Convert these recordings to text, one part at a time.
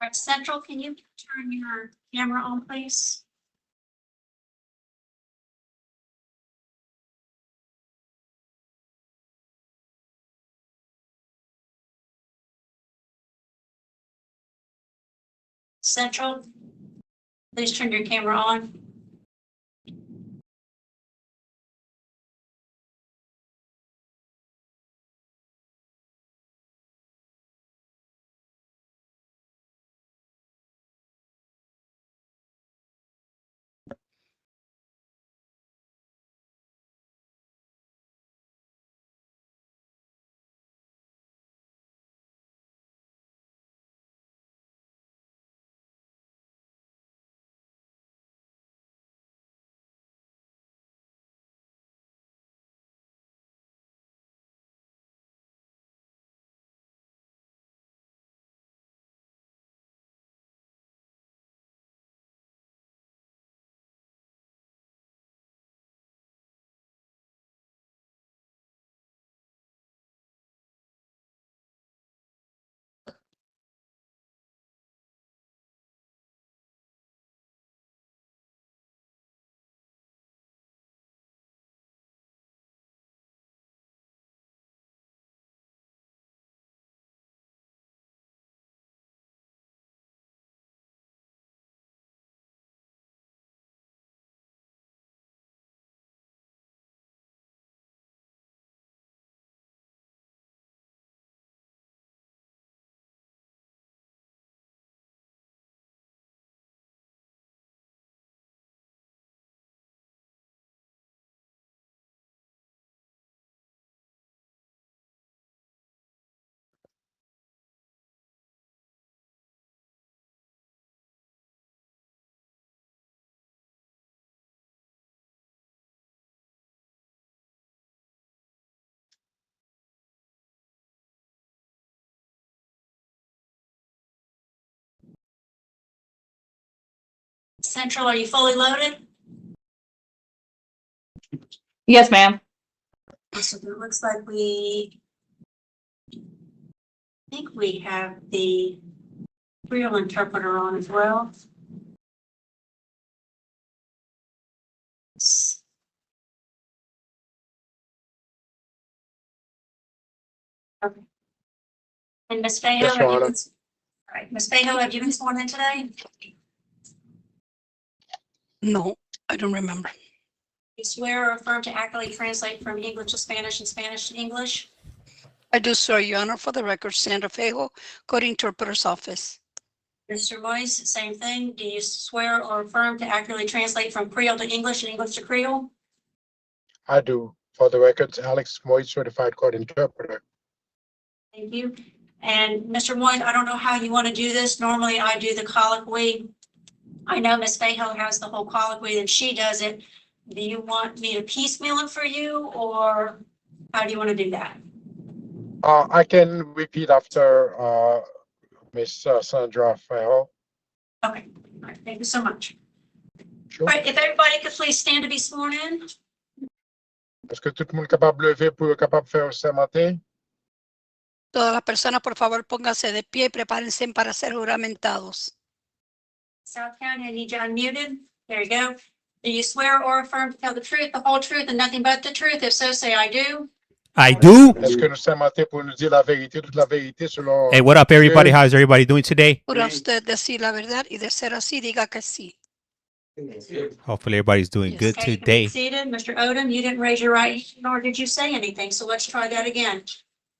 right, Central, can you turn your camera on, please? Central, please turn your camera on. Central, are you fully loaded? Yes, ma'am. So it looks like I think we have the real interpreter on as well. Okay. And Ms. Faygo, Yes, Your Honor. all right, Ms. Faygo, have you been sworn in today? No, I don't remember. You swear or affirm to accurately translate from English to Spanish and Spanish to English? I do swear, Your Honor, for the record, Sandra Fejo, Court Interpreter's Office. Mr. Moise, same thing. Do you swear or affirm to accurately translate from Creole to English and English to Creole? I do. For the record, Alex Moy, certified court interpreter. Thank you. And Mr. Moise, I don't know how you want to do this. Normally I do the colloquy. I know Ms. Faygo has the whole colloquy and she does it. Do you want me to piecemeal it for you or how do you want to do that? I can repeat after Miss Sandra Ferro. Okay, all right, thank you so much. Sure. All right, if everybody could please stand to be sworn in. Est-ce que tout le monde est capable de lever pour être capable de faire sermenté? Todas las personas, por favor, pónganse de pie y prepárense para ser juramentados. South County, I need you unmuted. There you go. Do you swear or affirm to tell the truth, the whole truth, and nothing but the truth? If so, say I do. I do. Est-ce que nous sermentez pour nous dire la vérité, toute la vérité selon... Hey, what up, everybody? How's everybody doing today? ¿Jura usted decir la verdad? Y de ser así, diga que sí. Hopefully, everybody's doing good Okay, you can be today. seated. Mr. Odom, you didn't raise your right hand, nor did you say anything, so let's try that again.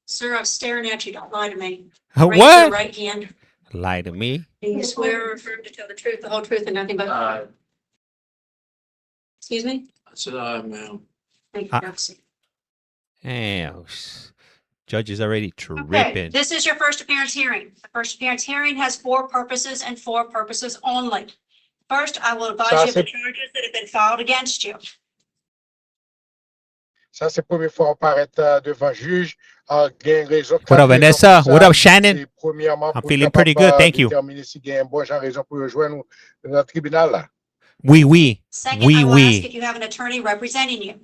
Sir, I'm staring at you. Don't lie to me. Raise your What? right hand. Lie to me? Do you swear or affirm to tell the truth, the whole truth, and nothing but the truth? Excuse me? I said, ma'am. Thank you, Nancy. Damn. Judge is already Okay, tripping. this is your first appearance hearing. The first appearance hearing has 4 purposes and 4 purposes only. First, I will advise you of the charges that have been filed against you. Ça, c'est la première fois qu'on paraît devant le juge. What up, Vanessa? What up, Shannon? I'm feeling pretty good, thank you. Oui, oui. Second, Oui, I will oui. ask if you have an attorney representing you.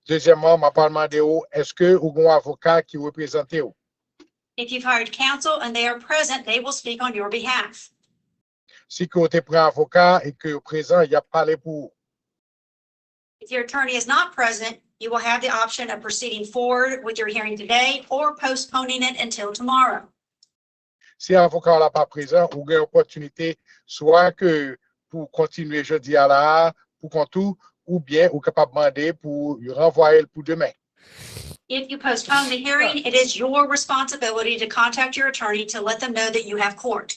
Deuxièmement, je vais demander est-ce que vous avez un avocat qui représente vous? If you've hired counsel and they are present, they will speak on your behalf. Si que vous te pris avocat et que au présent, il a parlé pour. If your attorney is not present, you will have the option of proceeding forward with your hearing today or postponing it until tomorrow. Si l'avocat n'est pas présent, vous avez l'opportunité soit que pour continuer jeudi à la, pour qu'on tout, ou bien vous capable de demander pour renvoyer pour demain. If you postpone the hearing, it is your responsibility to contact your attorney to let them know that you have court.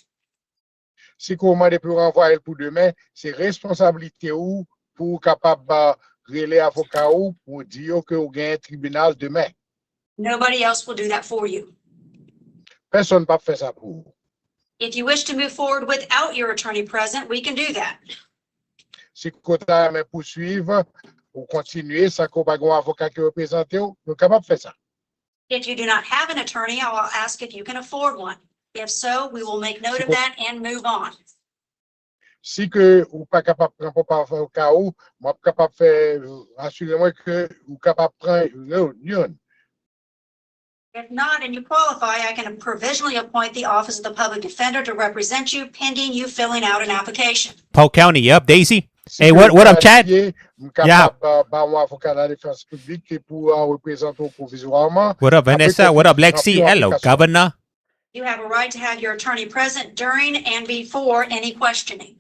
Si vous demandez pour renvoyer pour demain, c'est responsabilité ou pour capable relayer avocat ou pour dire que vous avez un tribunal demain. Nobody else will do that for you. Personne ne peut faire ça pour vous. If you wish to move forward without your attorney present, we can do that. Si vous avez poursuivre ou continuer sans qu'on ait un avocat qui représente, nous sommes capables de faire ça. If you do not have an attorney, I will ask if you can afford one. If so, we will make note of that and move on. Si que vous pas capable de prendre pour avocat ou, moi capable de faire, assurez-moi que vous capable de prendre une. If not, and you qualify, I can provisionally appoint the Office of the Public Defender to represent you pending you filling out an application. Polk County, yep. Daisy. Si Hey, que what vous up, Chad? qualifiez, vous capable d'avoir un avocat de la défense publique qui pourra représenter provisoirement. What up, Vanessa? What up, Lexi? Hello, Governor. You have a right to have your attorney present during and before any questioning.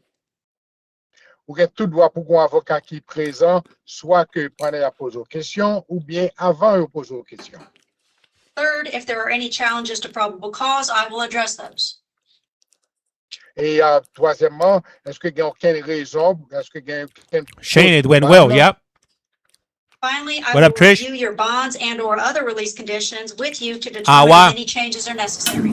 Vous avez tout droit pour un avocat qui est présent, soit que pendant la pose aux questions ou bien avant de poser aux questions. Third, if there are any challenges to probable cause, I will address those. Et troisièmement, est-ce qu'il y a aucune raison, est-ce qu'il y a aucune... Shane, it went well, yep. Finally, I What will up, Trish? review your bonds and or other release conditions with you to Ah, determine ouais. if any changes are necessary.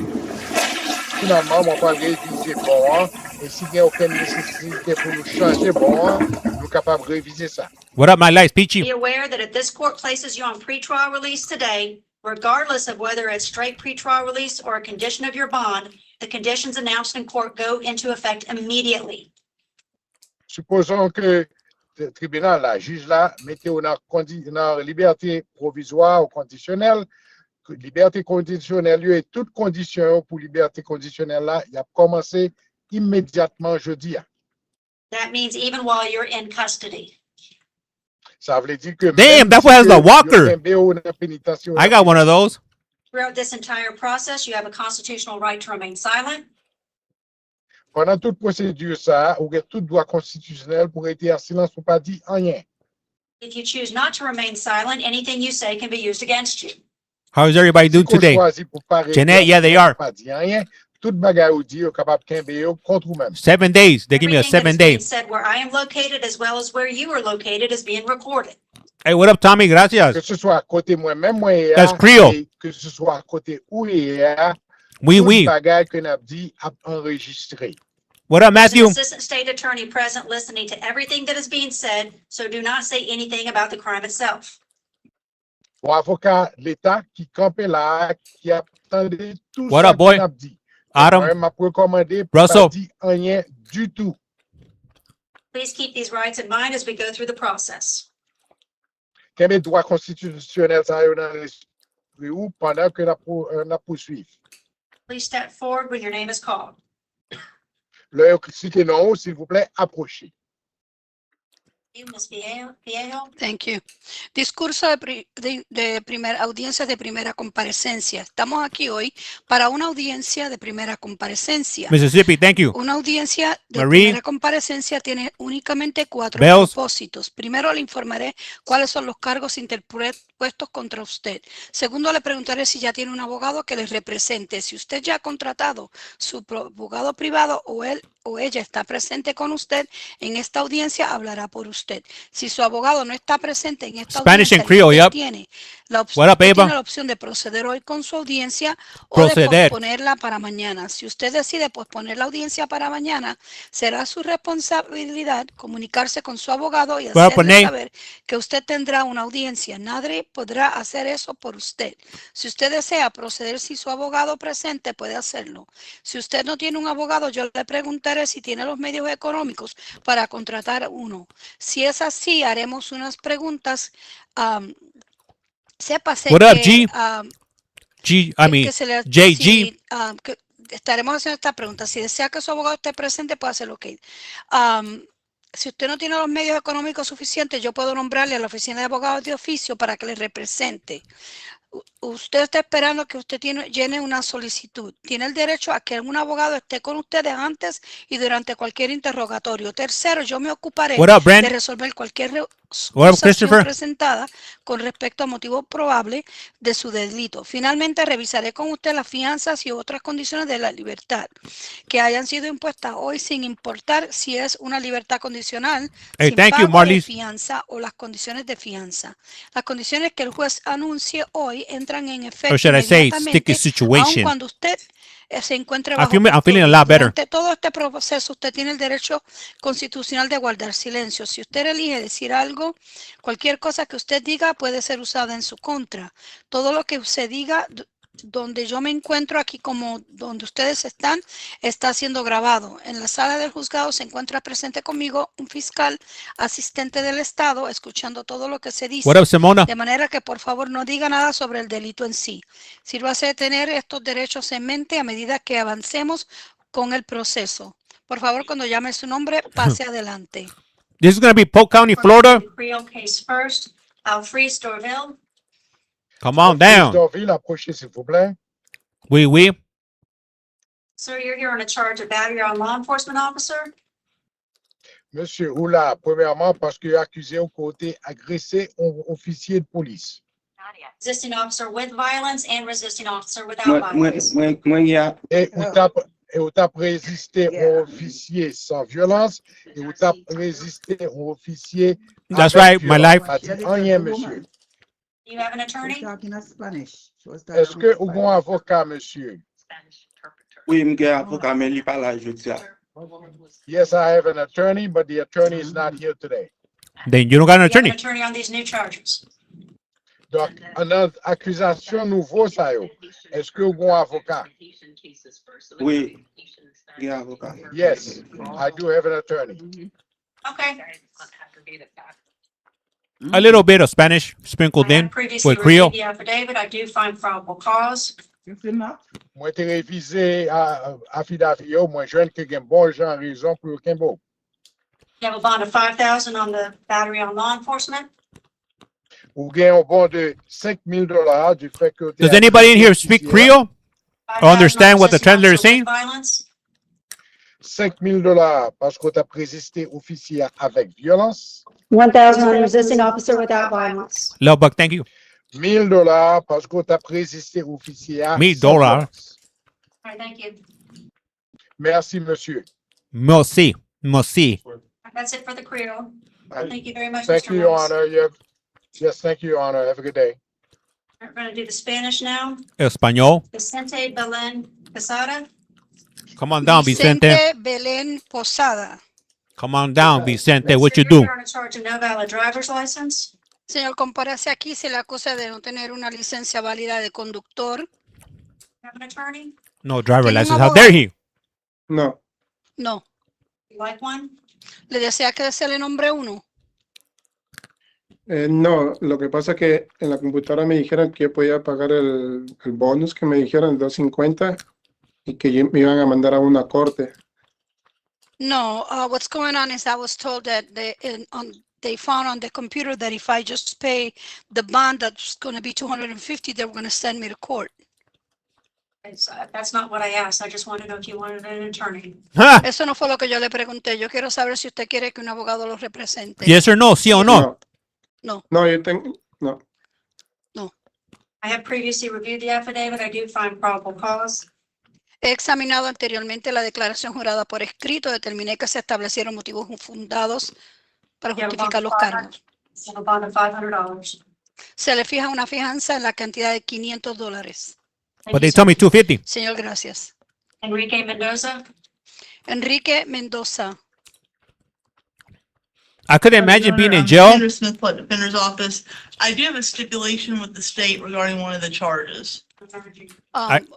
Finalement, on va réviser bon, et s'il n'y a aucune nécessité pour nous changer bon, nous sommes capables de réviser ça. What up, my lights, Peachy? Be aware that if this court places you on pretrial release today, regardless of whether it's straight pretrial release or a condition of your bond, the conditions announced in court go into effect immediately. Supposons que le tribunal, la juge là, mettez dans liberté provisoire ou conditionnelle, que liberté conditionnelle, lieu et toute condition pour liberté conditionnelle là, il a commencé immédiatement jeudi. That means even while you're in custody. Ça veut dire que Damn, that one has the walker. I got one of those. Throughout this entire process, you have a constitutional right to remain silent. Pendant toute procédure, ça, vous avez tout droit constitutionnel pour être en silence pour pas dire rien. If you choose not to remain silent, anything you say can be used against you. How's everybody doing Si vous today? choisissez pour pas Jeanette, yeah, they are. pas dire rien, toute bagaille ou dire capable de contre vous-même. 7 days. They give me a Everything that 7 is being day. said where I am located as well as where you are located is being recorded. Hey, what up, Tommy? Que Gracias. ce soit à côté moi-même, That's Creole. et que ce soit à côté où Oui, toute oui. bagaille que n'a dit a enregistré. What up, There's an Matthew? assistant state attorney present listening to everything that is being said, so do not say anything about the crime itself. Bon avocat de l'État qui campait là, qui attendait tout What ça up, boy? qu'on a dit. Adam? Moi, m'a recommandé Russell? pas dire rien du tout. Please keep these rights in mind as we go through the process. Quel est le droit constitutionnel ça y est dans l'esprit ou pendant que la poursuivre. Please step forward when your name is called. Le cité non, s'il vous plaît, approchez. You, Ms. Viejo. Thank you. Discurso de primera audiencia de primera comparecencia. Estamos aquí hoy para una audiencia de primera comparecencia. Mississippi, thank you. Una audiencia de Marie. primera comparecencia tiene únicamente 4 Bells. propósitos. Primero, le informaré cuáles son los cargos interpuestos contra usted. Segundo, le preguntaré si ya tiene un abogado que le represente. Si usted ya ha contratado su abogado privado o él o ella está presente con usted en esta audiencia, hablará por usted. Si su abogado no está presente en esta Spanish audiencia, and Creole, usted yep. tiene la What up, Eva? tiene la opción de proceder hoy con su audiencia o de Proceder. posponerla para mañana. Si usted decide posponer la audiencia para mañana, será su responsabilidad comunicarse con su abogado y Voy a hacerle poner- saber que usted tendrá una audiencia. Nadie podrá hacer eso por usted. Si usted desea proceder sin su abogado presente, puede hacerlo. Si usted no tiene un abogado, yo le preguntaré si tiene los medios económicos para contratar uno. Si es así, haremos unas preguntas. Sépase What up, que, G? que se le- JG. si, que estaremos haciendo esta pregunta. Si desea que su abogado esté presente, puede hacerlo. Si usted no tiene los medios económicos suficientes, yo puedo nombrarle a la oficina de abogados de oficio para que le represente. Usted está esperando que usted llene una solicitud. Tiene el derecho a que un abogado esté con ustedes antes y durante cualquier interrogatorio. Tercero, yo me ocuparé What up, Brent? de resolver cualquier What up, acusación Christopher? presentada con respecto a motivo probable de su delito. Finalmente, revisaré con usted las fianzas y otras condiciones de la libertad que hayan sido impuestas hoy, sin importar si es una libertad condicional, Hey, sin thank you, pago de Marlies. fianza o las condiciones de fianza. Las condiciones que el juez anuncie hoy entran en Or efecto should I say, sticky inmediatamente, aun situation? cuando usted se encuentre I bajo feel, I'm feeling a custodia. lot better. Durante todo este proceso, usted tiene el derecho constitucional de guardar silencio. Si usted elige decir algo, cualquier cosa que usted diga puede ser usada en su contra. Todo lo que usted diga, donde yo me encuentro aquí como donde ustedes están, está siendo grabado. En la sala del juzgado se encuentra presente conmigo un fiscal asistente del Estado, escuchando todo lo que se dice. What up, Simona? De manera que por favor no diga nada sobre el delito en sí. Sírvase de tener estos derechos en mente a medida que avancemos con el proceso. Por favor, cuando llame su nombre, pase adelante. This is going to be Polk County, We're gonna Florida. do the Creole case first. Alfred Storville. Come on Fils down. d'Orville, approchez, s'il vous plaît. Oui, oui. Sir, you're here on a charge of battery on law enforcement officer. Monsieur Oula, premièrement, parce qu'il est accusé au côté agressé un officier de police. Resisting officer with violence and resisting officer without violence. Et ou t'a résisté au officier sans violence et ou t'a résisté au officier That's avec right, my violence. life. Pas dit rien, monsieur. Do you have an attorney? Est-ce que vous avez un avocat, monsieur? Oui, mge avocat, men li pa la jodi a. Yes, I have an attorney, but the attorney is not here today. Then you don't got an Do you have an attorney. attorney on these new charges? Donc, une accusation nouveau, ça yo. Est-ce que vous avez un avocat? Oui, gen avocat. Yes, I do have an attorney. Okay. A little bit of Spanish sprinkled I in have previously with Creole. reviewed the affidavit. I do find probable cause. Moi, j'ai révisé affidavit, yo, moi, je que gen bon gens raison pour aucun bon. You have a bond of 5,000 on the battery on law enforcement. Ou gen un bon de $5,000 du fait que... Does anybody in here speak Creole? Understand what the translator is saying? Violence. $5,000 parce que tu as résisté officier avec violence. 1,000 on resisting officer without violence. Love Buck, thank you. $1,000 parce que tu as résisté officier $1,000. sans violence. All right, thank you. Merci, monsieur. Merci. Merci. That's it for the Creole. Thank you very much, Thank Mr. you, Your Rose. Honor. Yes, thank you, Your Honor. Have a good day. We're going to do the Spanish now. Español. Vicente Belen Quesada. Come on down, Vicente. Belén Posada. Come on down, Vicente. What you do? You're on a charge of no valid driver's license. Señor, compárase aquí, se le acusa de no tener una licencia válida de conductor. Have an attorney? No driver Tiene un license. How abogado. dare he? No, No. You like one? ¿Le desea que se le nombre uno? No, lo que pasa es que en la computadora me dijeron que yo podía pagar el bonus que me dijeron, 250, y que me iban a mandar a una corte. No, what's going on is I was told that they found on the computer that if I just pay the bond that's going to be 250, they were going to send me to court. That's not what I asked. I just wanted to know if you wanted an attorney. Huh? Eso no fue lo que yo le pregunté. Yo quiero saber si usted quiere que un abogado lo represente. Yes or no? Sí o no? No. No, yo tengo, no. I have previously reviewed the affidavit. I do find probable cause. He examinado anteriormente la declaración jurada por escrito. Determiné que se establecieron motivos fundados para You have a bond justificar of los cargos. You have a bond of $500. Se le fija una fianza en la cantidad de $500. Thank But you, they sir. told me 250. Señor, gracias. Enrique Mendoza. Enrique Mendoza. I could imagine being in I'm jail. Sandra Smith, Public Defender's Office. I do have a stipulation with the state regarding one of the charges.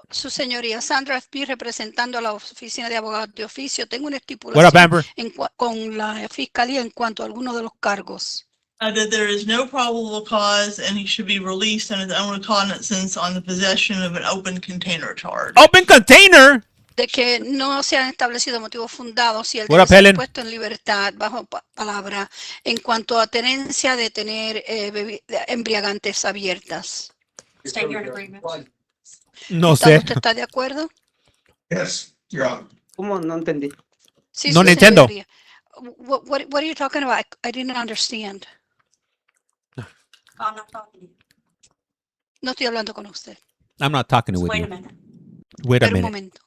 Su señoría Sandra Spear, representando a la oficina de abogados de oficio. Tengo una What up, estipulación Amber? con la fiscalía en cuanto a algunos de los cargos. That there is no probable cause and he should be released on his own recognizance on the possession of an open container charge. Open container. De que no se han establecido motivos fundados y él What debe up, ser Helen? puesto en libertad bajo palabra en cuanto a tenencia de tener embriagantes abiertas. State you're in agreement. No ¿Usted sé. está de acuerdo? Yes, Your Honor. ¿Cómo? No entendí. Sí, No su Nintendo. señoría. What are you talking about? I didn't understand. I'm not talking to you. No estoy hablando con usted. I'm not talking Just with wait a you. minute. Wait a Espera un minute. momento.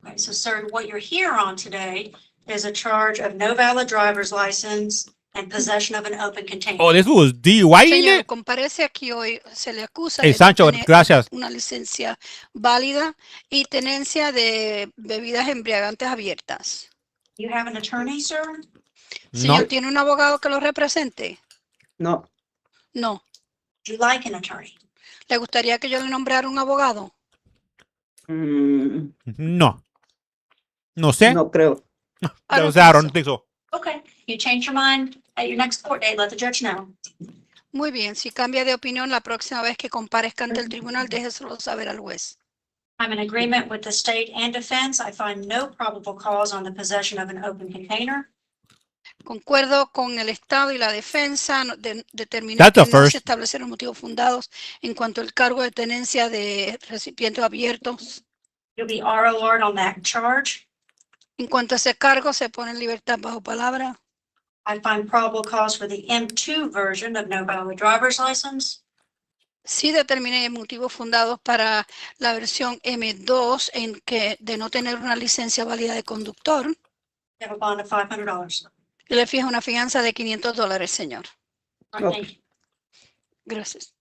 Okay, so sir, what you're here on today is a charge of no valid driver's license and possession of an open container. Oh, this was DUI in Señor, it? comparece aquí hoy, se le acusa Hey, de no Sancho, tener gracias. una licencia válida y tenencia de bebidas embriagantes abiertas. You have an attorney, sir? Señor, No. ¿tiene un abogado que lo represente? No. No. Do you like an attorney? ¿Le gustaría que yo le nombrara un abogado? No. No sé. No creo. I don't O sea, I don't think think so. Okay, you change your mind at your next court date, let the judge know. Muy bien, si cambia de opinión la próxima vez que comparezca ante el tribunal, déjeselo saber al juez. I'm in agreement with the state and defense. I find no probable cause on the possession of an open container. Concuerdo con el Estado y la defensa, determinar That's que the no first. se establecieron motivos fundados en cuanto al cargo de tenencia de recipientes abiertos. You'll be ROR'd on that charge. En cuanto a ese cargo, se pone en libertad bajo palabra. I find probable cause for the M2 version of no valid driver's license. Sí determiné motivos fundados para la versión M2 en que de no tener una licencia válida de conductor. You have a bond of $500. Y le fija una fianza de $500, señor. All right, thank you. Gracias.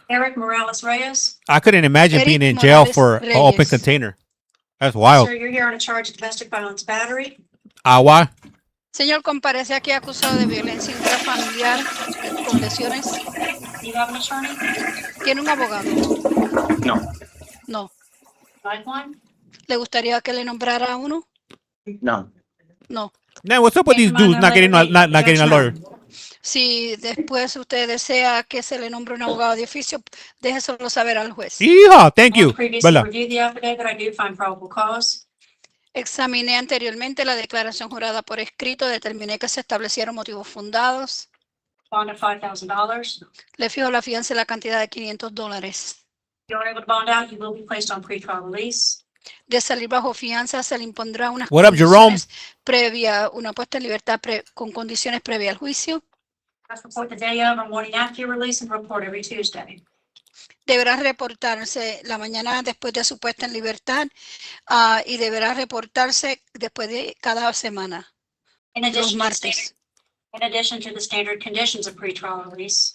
Eric Morales Reyes. I couldn't imagine Eric being in jail Morales for an open Reyes. container. That's wild. Sir, you're here on a charge of domestic violence battery. Agua. Señor, comparece aquí acusado de violencia intrafamiliar con lesiones. Do you have an attorney? ¿Tiene un abogado? No. No. Like one? ¿Le gustaría que le nombrara uno? No. No. Man, what's up with these dudes not getting a lawyer? Si después usted desea que se le nombre un abogado de oficio, déjeselo saber al juez. Yeehaw, thank you. Previously Bella. reviewed the affidavit. I do find probable cause. Examiné anteriormente la declaración jurada por escrito, determiné que se establecieron motivos fundados. Bond of $5,000. Le fijo la fianza en la cantidad de $500. If you're able to bond out, you will be placed on pretrial release. De salir bajo fianza, se le impondrá unas What up, Jerome? condiciones previa, una puesta en libertad con condiciones previas al juicio. Must report the day of or morning after your release and report every Tuesday. Deberá reportarse la mañana después de su puesta en libertad y deberá reportarse después de cada semana, In los addition, martes. to the standard conditions of pretrial release,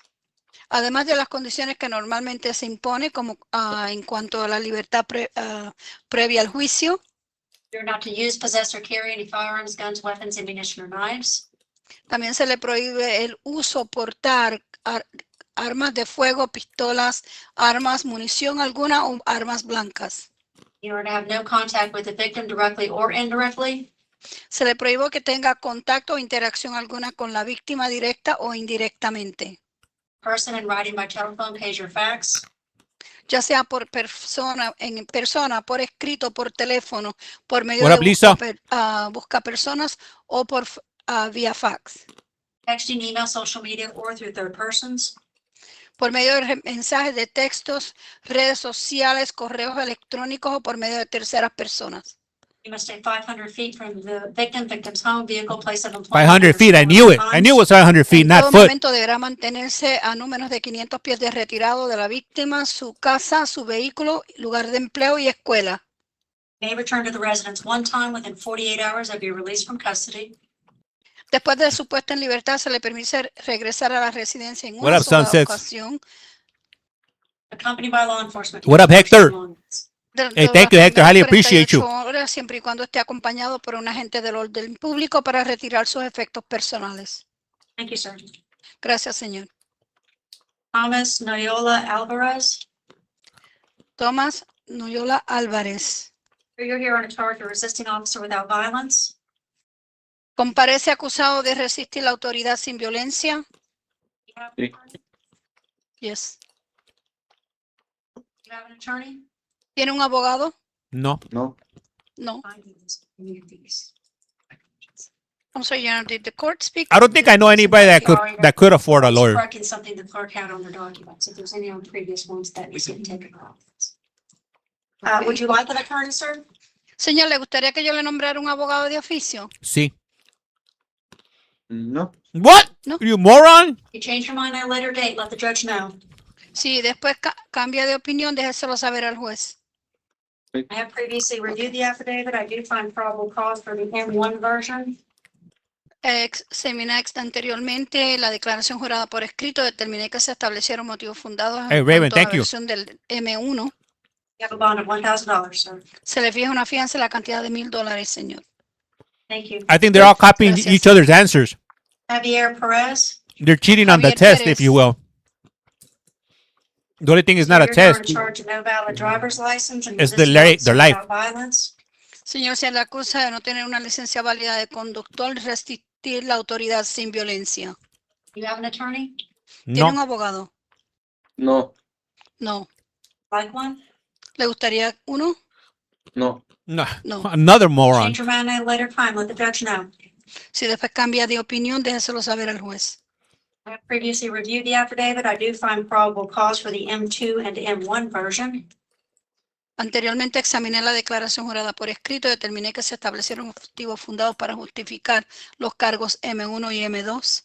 Además de las condiciones que normalmente se impone como en cuanto a la libertad previa al juicio, you're not to use, possess, or carry any firearms, guns, weapons, ammunition, or knives. también se le prohíbe el uso, portar armas de fuego, pistolas, armas, munición alguna o armas blancas. You are to have no contact with the victim directly or indirectly. Se le prohíbe que tenga contacto o interacción alguna con la víctima directa o indirectamente, Person in writing by telephone, pager, fax. ya sea por persona, en persona, por escrito, por teléfono, por medio What up, de Lisa? busca personas o por vía fax, Texting, email, social media, or through third persons. por medio de mensajes de textos, redes sociales, correos electrónicos o por medio de terceras personas. You must stay 500 feet from the victim, victim's home, vehicle, place of employment. 500 feet. I knew it. I knew it was 500 feet, En not todo foot. momento deberá mantenerse a no menos de 500 pies de retirado de la víctima, su casa, su vehículo, lugar de empleo y escuela. May return to the residence one time within 48 hours of your release from custody. Después de su puesta en libertad, se le permite regresar a la residencia en What una up, sola Sunsets? ocasión. Accompanied by law enforcement. What up, Hector? Dentro Hey, de thank you, las Hector. Highly primeras appreciate you. 48 horas, siempre y cuando esté acompañado por un agente del orden público para retirar sus efectos personales. Thank you, sir. Gracias, señor. Thomas Noyola Alvarez. Tomás Noyola Álvarez. You're here on a charge of resisting officer without violence. Comparece acusado de resistir la autoridad sin violencia. You have Sí. Yes. you have an attorney? ¿Tiene un abogado? No. No. No. I do this. You need these. I'm sorry, Your Honor, did the court speak? I don't think I know anybody that could afford a It's lawyer. correcting something the clerk had on their documents. If there's any on previous ones, that needs to be taken off. Would you like an attorney, sir? Señor, ¿le gustaría que yo le nombrara un abogado de oficio? Sí. No. What? No. You moron? You change your mind at a later date, let the judge know. Si después cambia de opinión, déjeselo saber al juez. I have previously reviewed the affidavit. I do find probable cause for the M1 version. Examiné anteriormente la declaración jurada por escrito, determiné que se establecieron motivos fundados Hey, en Raven, cuanto a la thank you. versión del M1. You have a bond of $1,000, sir. Se le fija una fianza en la cantidad de $1,000, señor. Thank you. I think they're all copying Gracias. each other's answers. Javier Perez. They're cheating on the Javier test, Perez. if you will. The only thing is not a You're here in test. charge of no valid driver's license and It's the resisting their officer life. without violence. Señor, se le acusa de no tener una licencia válida de conductor y resistir la autoridad sin violencia. You have an attorney? ¿Tiene un No. abogado? No. No. Like one? ¿Le gustaría uno? No. No. No. Another moron. Change your mind at a later time, let the judge know. Si después cambia de opinión, déjeselo saber al juez. I have previously reviewed the affidavit. I do find probable cause for the M2 and M1 version. Anteriormente examiné la declaración jurada por escrito y determiné que se establecieron motivos fundados para justificar los cargos M1 y M2.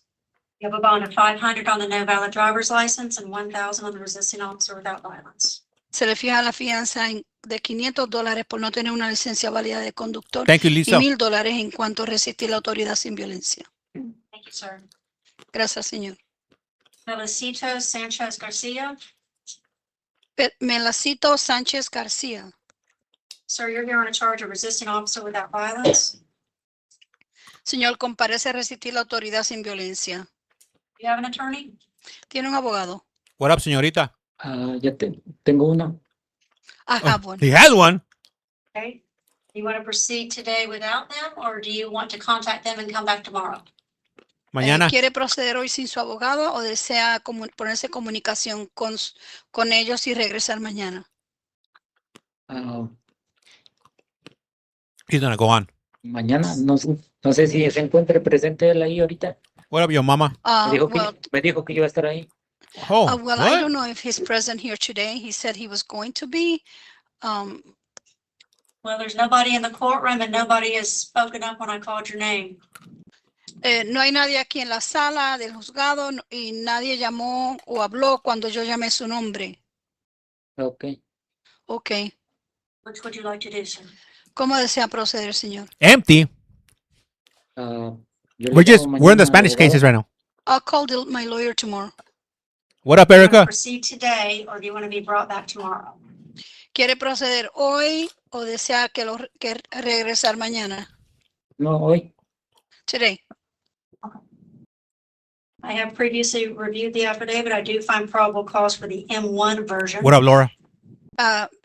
You have a bond of $500 on the no valid driver's license and $1,000 on the resisting officer without violence. Se le fija la fianza de $500 por no tener una licencia válida de conductor Thank you, y Lisa. $1,000 en cuanto a resistir la autoridad sin violencia. Thank you, sir. Gracias, señor. Felicito Sanchez Garcia. Melacito Sánchez García. Sir, you're here on a charge of resisting officer without violence. Señor, comparece a resistir la autoridad sin violencia. You have an attorney? ¿Tiene un abogado? What up, señorita? Tengo uno. I have one. He has one. Okay. You want to proceed today without them, or do you want to contact them and come back tomorrow? Mañana. ¿Quiere proceder hoy sin su abogado o desea ponerse en comunicación con ellos y regresar mañana? He's gonna go on. Mañana, no sé si se encuentre presente él ahí ahorita. What up, your mama? Me dijo que iba a estar ahí. Oh, Well, I what? don't know if he's present here today. He said he was going to be. Well, there's nobody in the courtroom and nobody has spoken up when I called your name. No hay nadie aquí en la sala del juzgado y nadie llamó o habló cuando yo llamé su nombre. Ok. Ok. Which would you like to do, sir? ¿Cómo desea proceder, señor? Empty. Yo le We're llamo in the mañana, Spanish abogado. cases right now. I'll call my lawyer tomorrow. What up, Do you want to Erica? proceed today, or do you want to be brought back tomorrow? ¿Quiere proceder hoy o desea que regresar mañana? No, hoy. Today. I have previously reviewed the affidavit. I do find probable cause for the M1 version. What up, Laura?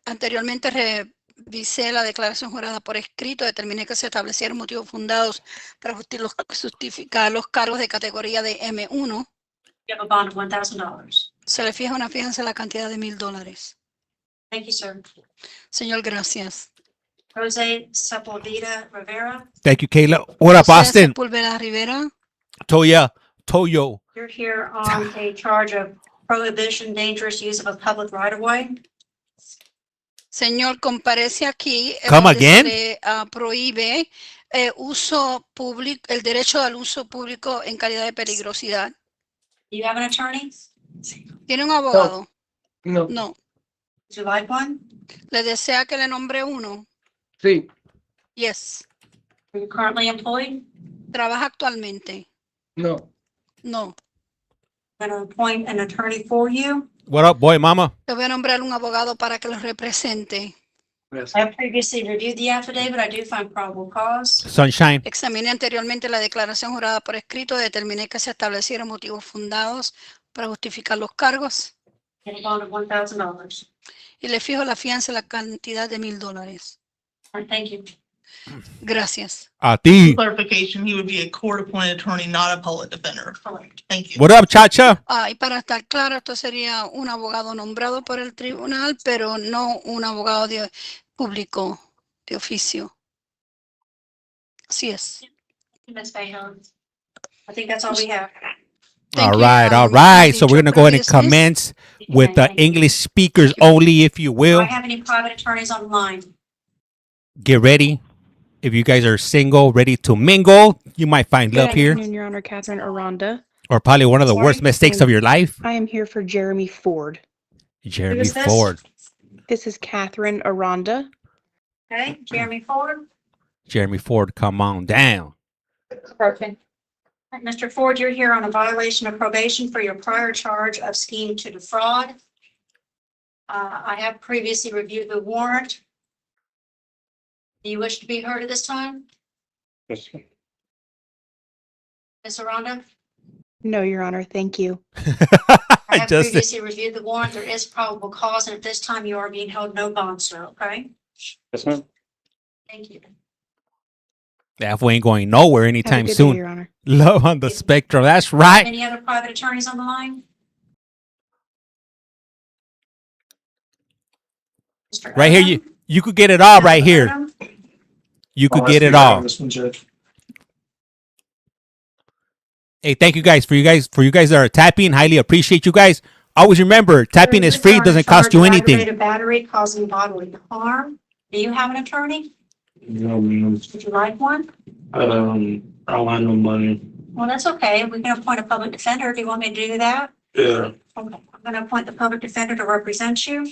Anteriormente revisé la declaración jurada por escrito, determiné que se establecieron motivos fundados para justificar los cargos de categoría de M1. You have a bond of $1,000. Se le fija una fianza en la cantidad de $1,000. Thank you, sir. Señor, gracias. Jose Sepulveda Rivera, Thank you, Kayla. What up, José Austin? Sepúlveda Rivera. Toyo. you're here on a charge of prohibition, dangerous use of a public right-of-way. Señor, comparece aquí. Come donde again? Se le prohíbe uso público, el derecho al uso público en calidad de peligrosidad. You have an attorney? ¿Tiene un abogado? No. No. Would you like one? ¿Le desea que le nombre uno? Sí. Yes. Are you currently employed? ¿Trabaja actualmente? No. No. I'm going to appoint an attorney for you. What up, boy, mama? Le voy a nombrar un abogado para que lo represente. I have previously reviewed the affidavit. I do find probable cause. Sunshine. Examiné anteriormente la declaración jurada por escrito, determiné que se establecieron motivos fundados para justificar los cargos And a bond of $1,000. y le fijo la fianza en la cantidad de $1,000. All right, thank you. Gracias. A ti. Clarification, he would be a court-appointed attorney, not a public defender. Correct. Thank you. What up, Chacha? Y para estar claro, esto sería un abogado nombrado por el tribunal, pero no un abogado público de oficio. Así es. Ms. Fahey. I think that's all we have. Thank All you. right, all The right. So we're going to go ahead and interpreter is commence with the Thank you. English speakers only, if you Do will. I have any private attorneys online? Get ready. If you guys are single, ready to mingle, you might find love here. Good afternoon, Your Honor, Catherine Aranda. Or probably one of the Sorry? worst mistakes of your life. I am here for Jeremy Ford. Jeremy is this? Ford. This is Catherine Aranda. Okay, Jeremy Ford. Jeremy Ford, come on down. Perfect. Mr. Ford, you're here on a violation of probation for your prior charge of scheme to defraud. I have previously reviewed the warrant. Do you wish to be heard at this time? Yes, ma'am. Ms. Aranda? No, Your Honor, thank you. I have Just previously reviewed the warrant. There is probable cause, and at this time you are being held no bond, sir, okay? Yes, ma'am. Thank you. that we ain't going nowhere Have a anytime good day, soon. Your Honor. Love on the spectrum. That's right. Any other private attorneys on the line? Mr. Right here, Odom? you could get it all right Mr. here. Odom? You could I'll get ask it you all. on this one, Judge. Hey, thank you guys for you guys that are tapping. Highly appreciate you guys. Always remember, tapping is free, doesn't cost you anything. Aggravated battery causing bodily harm. Do you have an attorney? No, ma'am. Would you like one? I don't have no money. Well, that's okay. We can appoint a public defender. Do you want me to do that? Yeah. Okay, I'm going to appoint the public defender to represent you.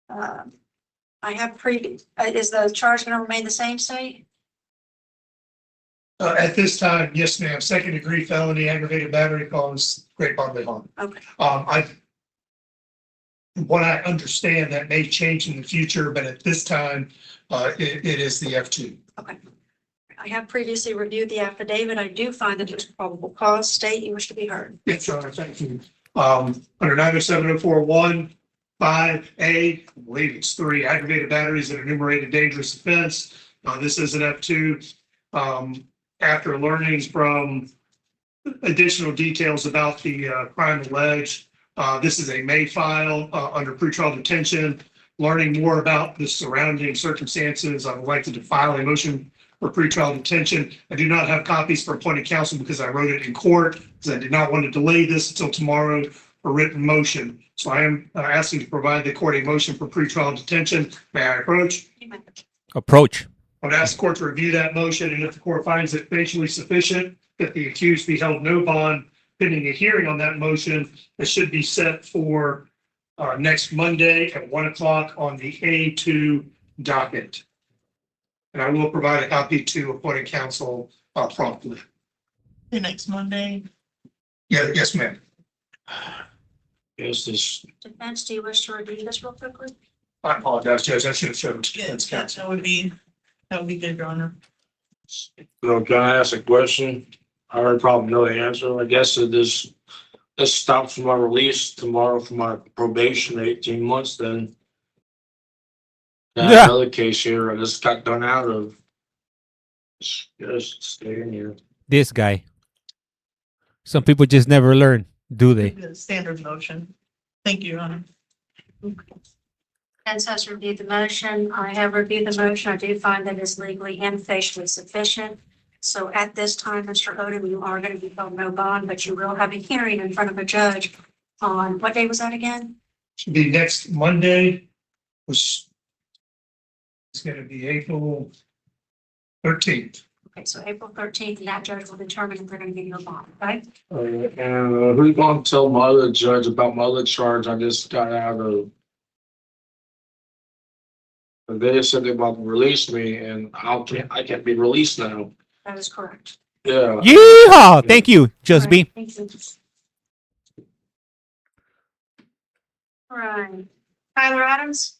I have is the charge going to remain the same, state? At this time, yes, ma'am. Second degree felony, aggravated battery cause great bodily harm. Okay. What I understand that may change in the future, but at this time, it is the F2. Okay. I have previously reviewed the affidavit. I do find that there's probable cause. State, you wish to be heard. Yes, Your Honor, thank you. Under 907-041, 5A, I believe it's 3, aggravated batteries and enumerated dangerous offense. This is an F2. After learning from additional details about the crime alleged, this is a May file under pretrial detention. Learning more about the surrounding circumstances, I would like to file a motion for pretrial detention. I do not have copies for appointed counsel because I wrote it in court because I did not want to delay this until tomorrow for written motion. So I am asking to provide the court a motion for pretrial detention. May I approach? Approach. I would ask the court to review that motion, and if the court finds it facially sufficient, that the accused be held no bond pending a hearing on that motion, it should be set for next Monday at 1 o'clock on the A2 docket. And I will provide a copy to appointed counsel promptly. The next Monday. Yeah, yes, ma'am. Yes, this. Defense, do you wish to review this real quickly? I apologize, Judge. I should have shown it to Yeah, defense counsel. that would be good, Your Honor. So can I ask a question? I already probably know the answer. I guess that this stops my release tomorrow for my probation, 18 months, then. Yeah. Another case here, I just got done out of. Just stay in here. This guy. Some people just never learn, do they? The standard motion. Thank you, Your Honor. Defense has reviewed the motion. I have reviewed the motion. I do find that it's legally and facially sufficient. So at this time, Mr. Odom, you are going to be held no bond, but you will have a hearing in front of a judge on, what day was that again? Should be next Monday, which is going to be April 13th. Okay, so April 13th, and that judge will determine if they're going to give you a bond, right? And who's going to tell my other judge about my other charge I just got out of? They said they about to release me, and I can't be released now. That is correct. Yeah. Yeehaw! Thank you, Just be. Thank you. All right. Tyler Adams?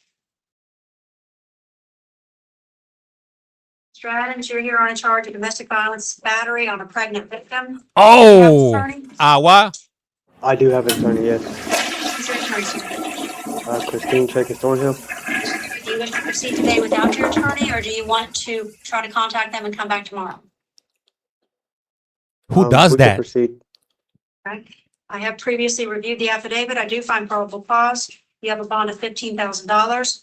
Mr. Adams, you're here on a charge of domestic violence battery on a pregnant victim. Oh, Attorney? Awa. I do have an attorney, yes. Who's your attorney, sir? Christine Check Thornhill. Do you wish to proceed today without your attorney, or do you want to try to contact them and come back tomorrow? Who does We can that? proceed. Okay. I have previously reviewed the affidavit. I do find probable cause. You have a bond of $15,000.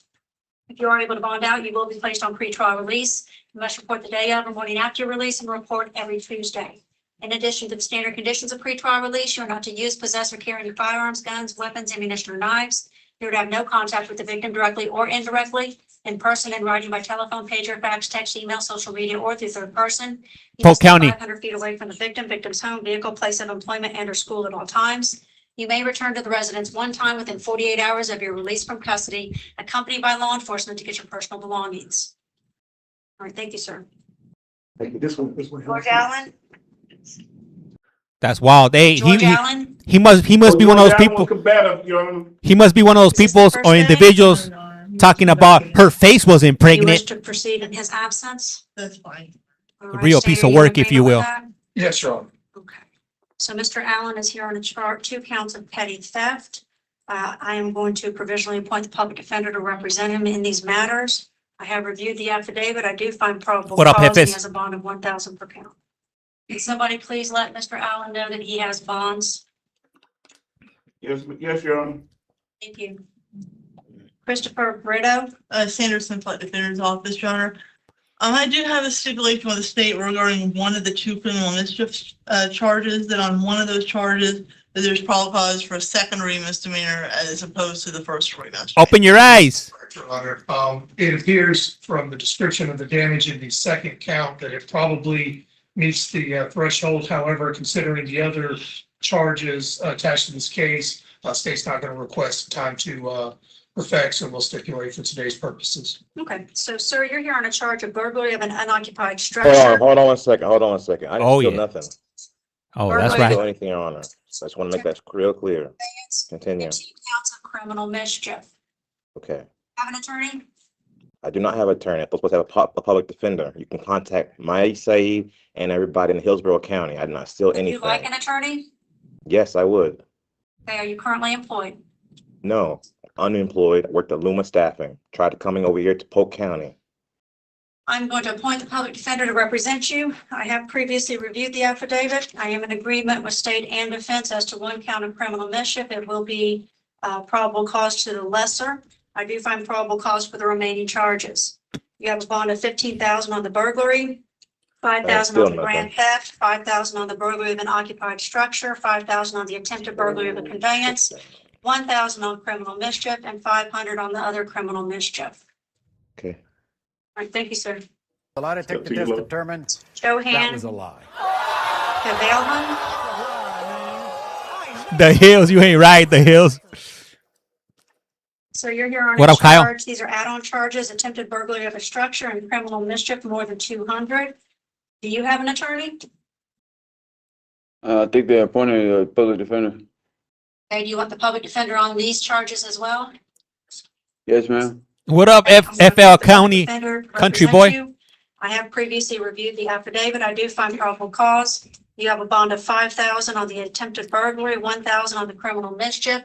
If you are able to bond out, you will be placed on pretrial release. You must report the day of or morning after your release and report every Tuesday. In addition to the standard conditions of pretrial release, you are not to use, possess, or carry any firearms, guns, weapons, ammunition, or knives. You are to have no contact with the victim directly or indirectly, in person, in writing, by telephone, pager, fax, text, email, social media, or through third person. You Polk must be County. 500 feet away from the victim, victim's home, vehicle, place of employment, and or school at all times. You may return to the residence one time within 48 hours of your release from custody, accompanied by law enforcement to get your personal belongings. All right, thank you, sir. Thank you. This one. George Allen? That's wild. Hey, George Allen? he must be one of those people. Combative, Your Honor. He must be one of those Is this the people first or day? individuals talking about her face wasn't You wish pregnant. to proceed in his absence? That's fine. All A right, real State, piece are of you in work, if you agreement will. with that? Yes, Your Honor. Okay. So Mr. Allen is here on a chart, 2 counts of petty theft. I am going to provisionally appoint the public defender to represent him in these matters. I have reviewed the affidavit. I do find probable What up, cause, and he Jefes? has a bond of 1,000 per count. Can somebody please let Mr. Allen know that he has bonds? Yes, Your Honor. Thank you. Christopher Brito? Sanderson Flood Defender's Office, Your Honor. I do have a stipulation with the state regarding one of the 2 criminal mischief charges, that on one of those charges, that there's probable cause for a secondary misdemeanor as opposed to the first degree misdemeanor. Open your eyes. Your Honor, it appears from the description of the damage in the second count that it probably meets the threshold. However, considering the other charges attached to this case, state's not going to request time to perfect, so we'll stipulate for today's purposes. Okay, so sir, you're here on a charge of burglary of an unoccupied Hold structure. on one second. I didn't Oh, steal yeah. nothing. Oh, Or that's I didn't steal right. anything, Your Honor. I just want to make that real clear. Continue. 2 counts of criminal mischief. Okay. Have an attorney? I do not have an attorney. I'm supposed to have a public defender. You can contact my Saeed and everybody in Hillsborough County. I did not steal Would you anything. like an attorney? Yes, I would. Okay, are you currently employed? No, unemployed. I worked at Luma Staffing. Tried to coming over here to Polk County. I'm going to appoint the public defender to represent you. I have previously reviewed the affidavit. I am in agreement with state and defense as to 1 count of criminal mischief. It will be probable cause to the lesser. I do find probable cause for the remaining charges. You have a bond of 15,000 on the burglary, 5,000 on the grand theft, 5,000 on the burglary of an occupied structure, 5,000 on the attempted burglary of a conveyance, 1,000 on criminal mischief, and 500 on the other criminal mischief. Okay. All right, thank you, sir. The lie detector test determined Johan that was a lie. Cavalhan. The hills, you ain't right. The hills. So you're here on What a up, Kyle? charge. These are add-on charges, attempted burglary of a structure and criminal mischief, more than 200. Do you have an attorney? I think they appointed a public defender. Okay, do you want the public defender on these charges as well? Yes, ma'am. What up, I'm gonna FL put the public County defender to country represent boy? you. I have previously reviewed the affidavit. I do find probable cause. You have a bond of 5,000 on the attempted burglary, 1,000 on the criminal mischief.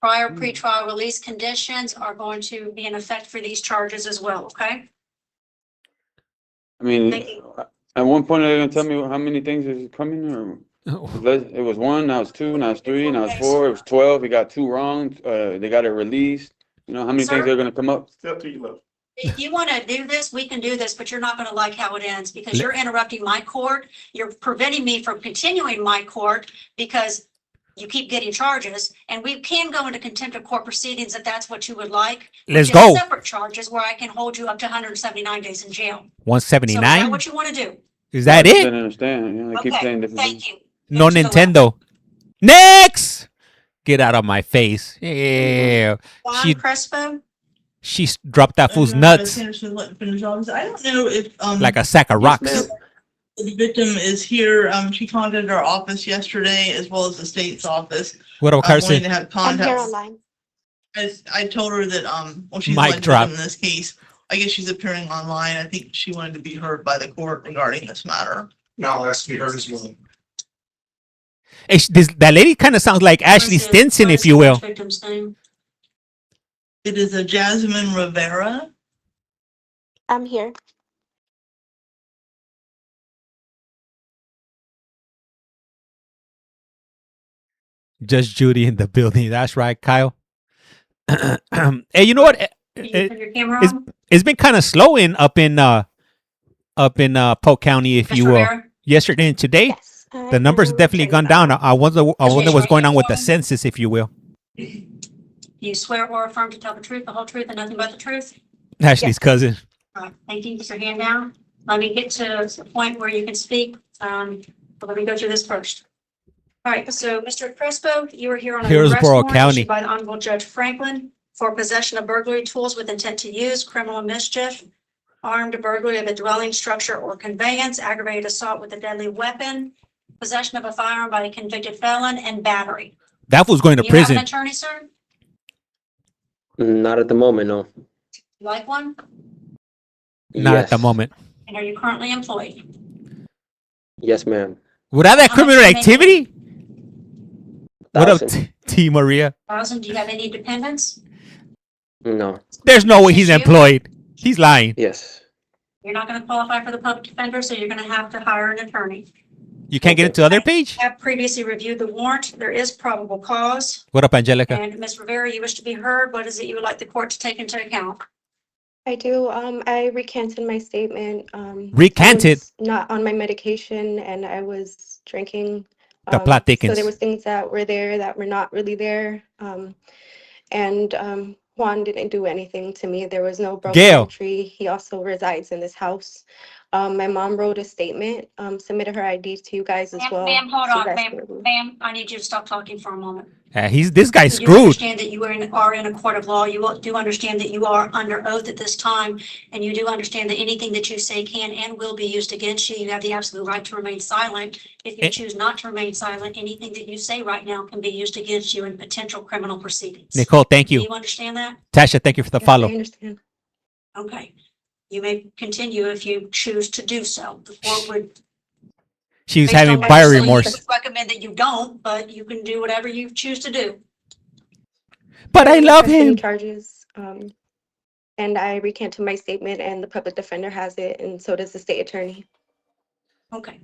Prior pretrial release conditions are going to be in effect for these charges as well, okay? I mean, Thank you. at one point, they're gonna tell me how many things is coming, or it was 1, now it's 2, now it's 3, now it's 4, it was 12. He got 2 wrong. They got it released. You know how many things Sir? are gonna come up? If you want to do this, we can do this, but you're not going to like how it ends because you're interrupting my court. You're preventing me from continuing my court because you keep getting charges, and we can go into contempt of court proceedings if that's what you would like. Let's which is go. Separate charges where I can hold you up to 179 days in jail. So is that 179? what you want to do? Is that I it? didn't understand. You know, they keep Okay, saying different things. thank you. No Move to the left. Nintendo. Next! Get out of my face. Yeah. Juan She Crespo? dropped that fool's nuts Sanderson Flood Defender's Office. I don't know if like a sack of rocks. ma'am. The victim is here. She contacted our office yesterday as well as the state's office. What up, Wanting Carson? to have contact. I told her that, well, she's Mic like drop. in this case. I guess she's appearing online. I think she wanted to be heard by the court regarding this matter. Now that's to be heard as well. Hey, that lady kind of sounds like Ashley What is the- Stinson, what is if you the will. victim's name? It is a Jasmine Rivera. I'm here. Just Judy in the building. That's right, Kyle. Hey, you know what? Can you turn your camera It's on? it's been kind of slow up in Polk County, if you Mr. will. Rivera? Yesterday and today, Yes. the numbers have definitely gone down. I wonder what's going on with the census, if you will. Do you swear or affirm to tell the truth, the whole truth, and nothing but the truth? Ashley's Yes. cousin. All right, thank you. Put your hand down. Let me get to the point where you can speak. But let me go through this first. All right, so Mr. Crespo, you are here on an arrest Hillsborough warrant County. issued by the Honorable Judge Franklin for possession of burglary tools with intent to use, criminal mischief, armed burglary of a dwelling, structure, or conveyance, aggravated assault with a deadly weapon, possession of a firearm by a convicted felon, and battery. That was going to Do you have an prison. attorney, sir? Not at the moment, no. You like one? Not at the Yes. moment. And are you currently employed? Yes, ma'am. Without that How much criminal you make? activity? What up, 1,000. T. Maria? Do you have any dependents? No. There's no way Is he's this you? employed. He's lying. Yes. You're not going to qualify for the public defender, so you're going to have to hire an attorney. You can't get into other page? I have previously reviewed the warrant. There is probable cause. What up, Angelica? And Ms. Rivera, you wish to be heard. What is it you would like the court to take into account? I do. I recanted my statement. Recanted? I was not on my medication and I was drinking. The plot So thickens. there was things that were there that were not really there. And Juan didn't do anything to me. There was no broken Gail. entry. He also resides in this house. My mom wrote a statement, submitted her IDs to you guys as well. Ma'am, hold so you on, guys ma'am, can- ma'am, I need you to stop talking for a moment. This guy's You do screwed. understand that you are in a court of law. You do understand that you are under oath at this time. And you do understand that anything that you say can and will be used against you. You have the absolute right to remain silent. If you choose not to remain silent, anything that you say right now can be used against you in potential criminal proceedings. Nicole, thank Do you. you understand that? Tasha, thank you for the Yes, follow. I understand. Okay. You may continue if you choose to do so. The court would. She's based having on what buyer you say, remorse. recommend that you don't, but you can do whatever you choose to do. But I love Pressing him. charges, and I recanted my statement and the public defender has it and so does the state attorney. Okay.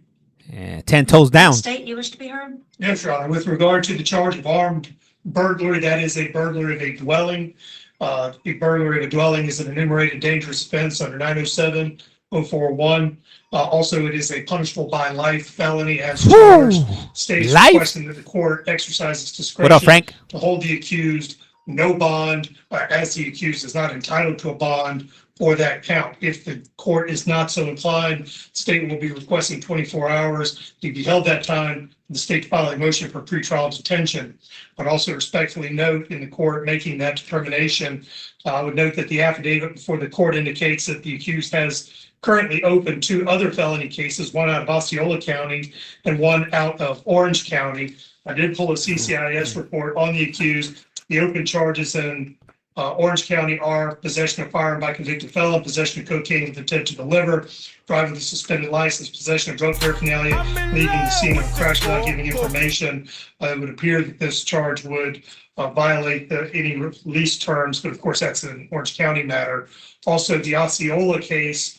10 toes down. State, you wish to be heard? Yes, Your Honor. With regard to the charge of armed burglary, that is a burglary of a dwelling. A burglary of a dwelling is an enumerated dangerous offense under 907-041. Also, it is a punishable by life felony as charged. State is Life? requesting that the court exercise its What up, Frank? discretion to hold the accused no bond, as the accused is not entitled to a bond for that count. If the court is not so inclined, state will be requesting 24 hours to be held that time. The state to file a motion for pretrial detention. But also respectfully note in the court making that determination, I would note that the affidavit before the court indicates that the accused has currently open 2 other felony cases, one out of Osceola County and one out of Orange County. I did pull a CCIS report on the accused. The open charges in Orange County are possession of firearm by convicted felon, possession of cocaine with intent to deliver, driving with a suspended license, possession of drug paraphernalia, leaving the scene of a crash without giving information. It would appear that this charge would violate any release terms, but of course that's an Orange County matter. Also, the Osceola case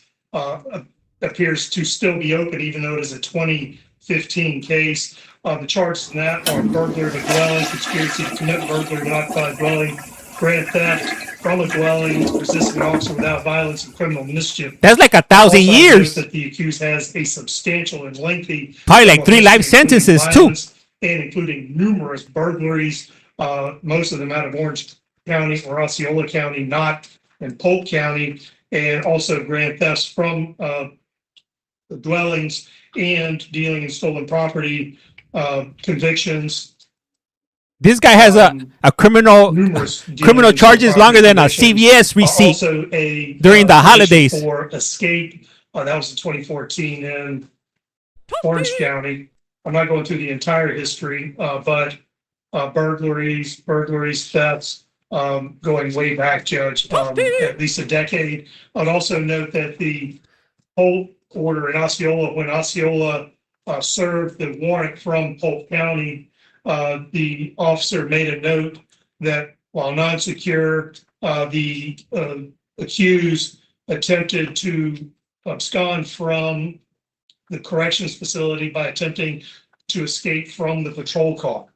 appears to still be open, even though it is a 2015 case. The charges in that are burglary of a dwelling, conspiracy to commit burglary of an occupied dwelling, grand theft from a dwelling, resisting an officer without violence, and criminal mischief. That's like 1,000 Also, I note years. that the accused has a substantial and lengthy. Probably like 3 life including sentences, too. violence and including numerous burglaries, most of them out of Orange County or Osceola County, not in Polk County, and also grand thefts from the dwellings and dealing in stolen property convictions. This guy has a criminal Numerous charges longer than a CVS receipt Also a during the petition holidays. for escape. That was in 2014 in Orange County. I'm not going through the entire history, but burglaries, thefts, going way back, Judge, at least a decade. I'd also note that the whole order in Osceola, when Osceola served the warrant from Polk County, the officer made a note that while non-secure, the accused attempted to abscond from the corrections facility by attempting to escape from the patrol car.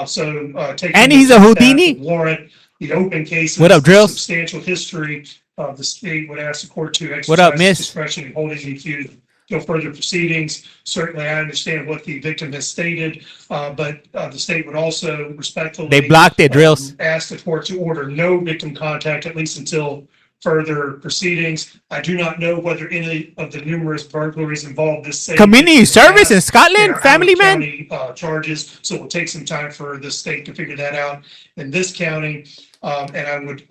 Taking And he's a into account Houdini? the warrant, the open cases. What up, the Drills? Substantial history of the state would ask the court to What up, exercise miss? discretion in holding the accused till further proceedings. Certainly, I understand what the victim has stated, but the state would also respectfully. They blocked it, Drills. Ask the court to order no victim contact, at least until further proceedings. I do not know whether any of the numerous burglaries involved this same. Community victim service in has. They Scotland, are family man. out-of-county, charges, so it will take some time for the state to figure that out in this county. And I would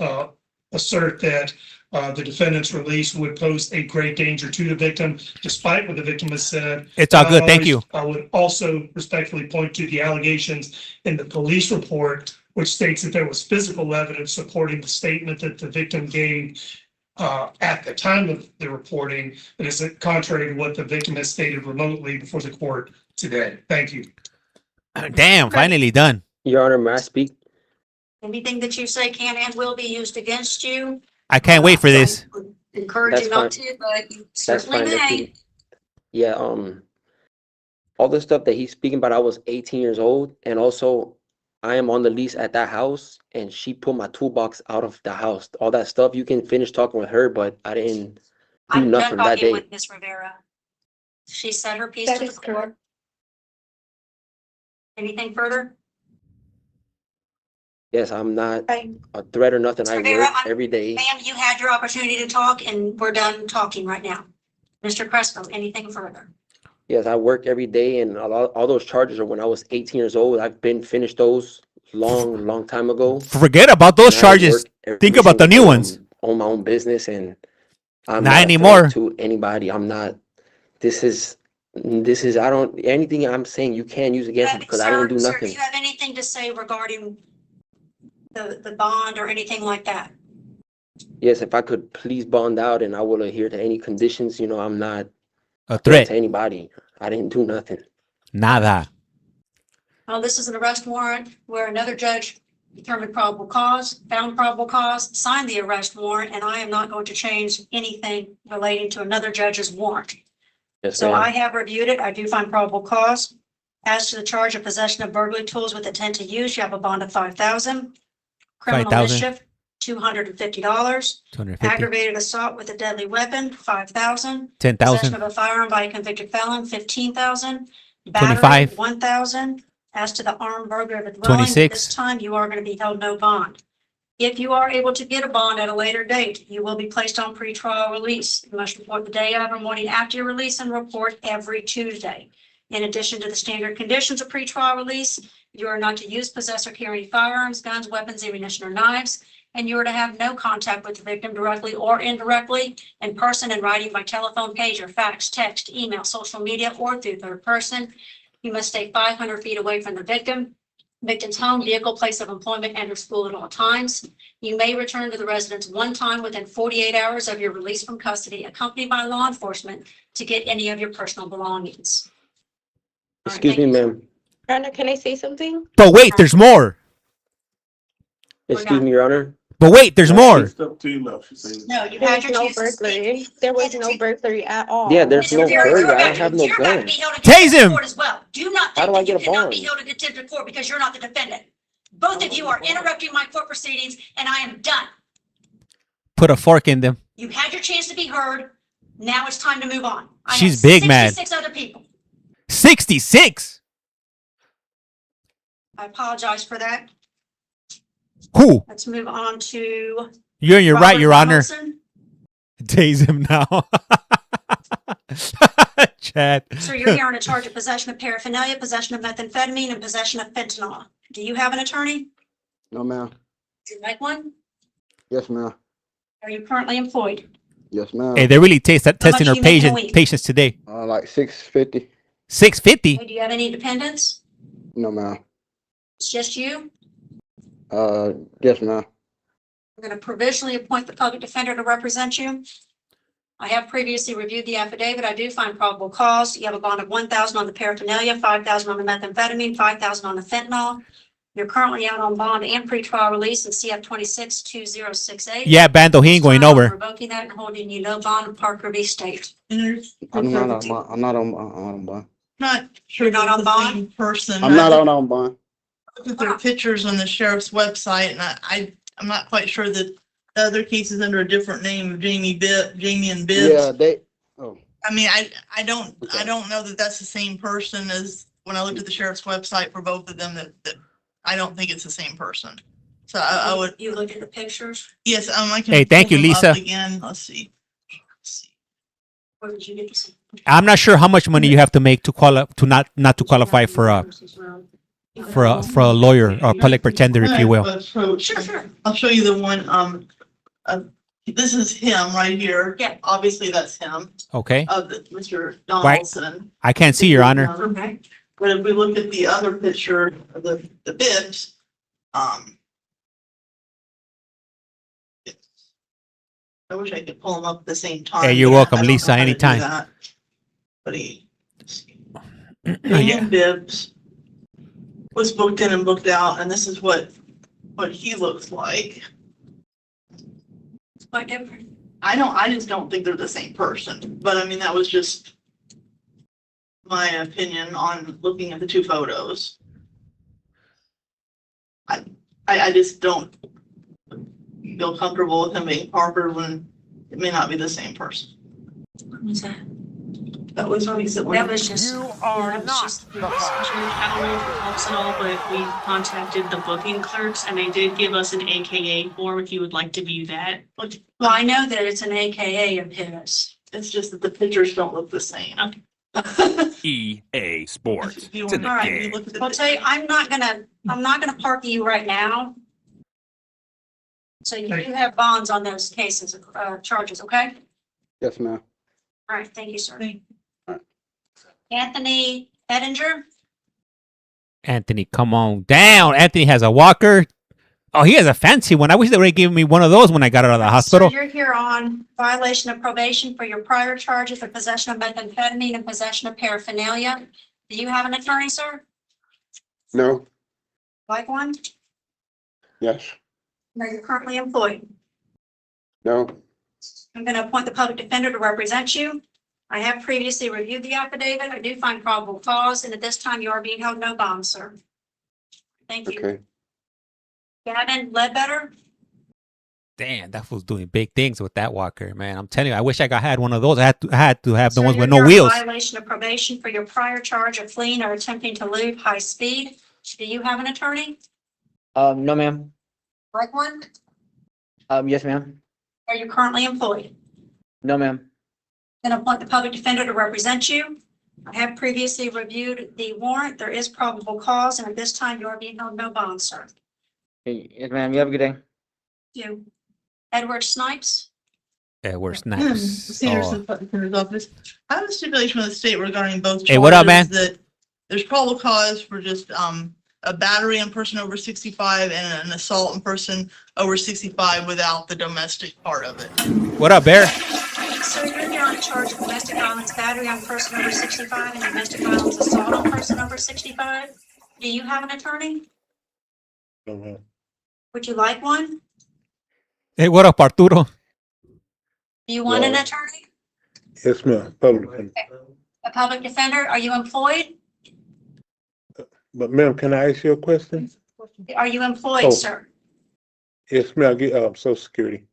assert that the defendant's release would pose a great danger to the victim, despite what the victim has said. It's all good. Thank you. I would also respectfully point to the allegations in the police report, which states that there was physical evidence supporting the statement that the victim gave at the time of the reporting, that is contrary to what the victim has stated remotely before the court today. Thank you. Damn, finally done. Your Honor, may I speak? Anything that you say can and will be used against you. I can't wait for this. I would encourage That's you not fine. to, but you That's certainly fine. may. Yeah, all the stuff that he's speaking about, I was 18 years old, and also I am on the lease at that house, and she put my toolbox out of the house. All that stuff, you can finish talking with her, but I didn't do I'm nothing done that talking day. with Ms. Rivera. She said her piece That to the is court. correct. Anything further? Yes, I'm not I- a threat or nothing. I Mr. Rivera, work every day. Ma'am, you had your opportunity to talk and we're done talking right now. Mr. Crespo, anything further? Yes, I work every day, and all those charges are when I was 18 years old. I've been finished those long time ago. Forget about those And I charges. work every Think about the single new day. ones. Own my own business, and I'm Not not a threat anymore. to anybody. I'm not. This is. I don't. Anything I'm saying, you can't use against me because I didn't do Sir, do nothing. you have anything to say regarding the bond or anything like that? Yes, if I could please bond out, and I will adhere to any conditions. You know, I'm not A threat threat. to anybody. I didn't do nothing. Nada. Well, this is an arrest warrant where another judge determined probable cause, found probable cause, signed the arrest warrant, and I am not going to change anything relating to another judge's warrant. Yes, So I ma'am. have reviewed it. I do find probable cause. As to the charge of possession of burglary tools with intent to use, you have a bond of $5,000. Criminal 5,000. mischief, $250. 250. Aggravated assault with a deadly weapon, $5,000. 10,000. Possession of a firearm by a convicted felon, $15,000. 25. Battery, $1,000. As to the armed burglary of a dwelling, 26. this time you are going to be held no bond. If you are able to get a bond at a later date, you will be placed on pretrial release. You must report the day of or morning after your release and report every Tuesday. In addition to the standard conditions of pretrial release, you are not to use, possess, or carry firearms, guns, weapons, ammunition, or knives, and you are to have no contact with the victim directly or indirectly, in person, in writing, by telephone, pager, fax, text, email, social media, or through third person. You must stay 500 feet away from the victim's home, vehicle, place of employment, and or school at all times. You may return to the residence one time within 48 hours of your release from custody, accompanied by law enforcement, to get any of your personal belongings. All right, Excuse thank me, you. ma'am. Your Honor, can I say something? But wait, there's more. Excuse me, Your Honor. But wait, there's more. No, you There had was your no chance to speak. burglary. There was no burglary at all. Yeah, there's Mr. no Rivera, burglary. you're I about don't have to- no you're about to gun. be held in Tase contempt of him. court as well. Do not How think do I that you get a cannot bond? be held in contempt of court because you're not the defendant. Both of you are interrupting my court proceedings, and I am done. Put a fork in them. You had your chance to be heard. Now it's time to move on. I have She's big mad. 66 other people. 66. I apologize for that. Who? Let's move on to. You're right, Robert Your Honor. Donaldson. Tase him now. Chad. Sir, you're here on a charge of possession of paraphernalia, possession of methamphetamine, and possession of fentanyl. Do you have an attorney? No, ma'am. Do you like one? Yes, ma'am. Are you currently employed? Yes, ma'am. Hey, they're really testing much our do you make in a week? patience today. Like 650. 650. Do you have any dependents? No, ma'am. It's just you? Yes, ma'am. I'm going to provisionally appoint the public defender to represent you. I have previously reviewed the affidavit. I do find probable cause. You have a bond of $1,000 on the paraphernalia, $5,000 on the methamphetamine, $5,000 on the fentanyl. You're currently out on bond and pretrial release in CF 262068. Yeah, Bando, he ain't going nowhere. Revoking that and holding you no bond in Parker v. State. I'm not on bond. Not sure You're not they're on the bond? same person. I'm not on bond. Looked at their pictures on the sheriff's website, and I'm not quite sure that the other case is under a different name of Jamie and Bibbs. Yeah, they, oh, I mean, I don't know that that's the same person as when I looked at the sheriff's website for both of them, that I don't think it's the same person. So I would, You looked at the pictures? yes, I can. Hey, thank pull you, them up Lisa. Again, let's see. Where did you get this? I'm not sure how much money you have to make to not to qualify for a lawyer or public pretender, if you will. Sure. I'll show you the one, this is him right here. Yeah. Obviously, that's him, Okay. Mr. Donaldson. I can't see, Your Honor. Okay. But if we look at the other picture of the Bibbs, I wish I could pull them up at the same time. Hey, you're but welcome, I don't know Lisa, how to do anytime. that. But Yeah. Damon Bibbs was booked in and booked out, and this is what he looks like. It's quite different. I just don't think they're the same person, but I mean, that was just my opinion on looking at the two photos. I just don't feel comfortable with him being Parker when it may not be the same person. What was that? That was recently. That was just. You are that was not just- the boss. I don't know if it helps at all, but we contacted the booking clerks and they did give us an AKA form if you would like to view that. Well, I know that it's an AKA of his. It's just that the pictures don't look the same. EA Sports. If you It's in want- the if you game. look at the I'll tell you, I'm not gonna park you right now. So you do have bonds on those cases, charges, okay? yes, ma'am. All right, thank you, sir. Thank Anthony Edinger, Anthony, come on down. Anthony has a walker. Oh, he has a fancy one. I wish they would have given me one of those when I got out of the hospital. so you're here on violation of probation for your prior charges of possession of methamphetamine and possession of paraphernalia. Do you have an attorney, sir? No, Like one? yes, No, you're currently employed. no, I'm going to appoint the public defender to represent you. I have previously reviewed the affidavit. I do find probable cause, and at this time you are being held no bond, sir. Thank you. okay. Gavin Ledbetter, Damn, that fool's doing big things with that walker, man. I'm telling you, I wish I had one of those. I had to have the sir, ones you're with no here on wheels. Violation of probation for your prior charge of fleeing or attempting to elude high speed. Do you have an attorney? No, ma'am. Like one? Yes, ma'am. Are you currently employed? No, ma'am. Then appoint the public defender to represent you. I have previously reviewed the warrant. There is probable cause, and at this time you are being held no bond, sir. Yes, ma'am. You have a good day. You. Edward Snipes, We're snipes. Peterson, Defender's Office. I have a stipulation with the state regarding both charges. Hey, what up, man? That there's probable cause for just a battery on person over 65 and an assault on person over 65 without the domestic part of it. What up, Bear? so you're here on charge of domestic violence battery on person over 65 and domestic violence assault on person over 65. Do you have an attorney? No, Would you like one? Hey, what up, Arturo? Do you want an No. attorney? yes, ma'am, public. A public defender? Are you employed? But ma'am, can I ask you a question? Are you employed, Oh. sir? Yes, ma'am, I get Social Security.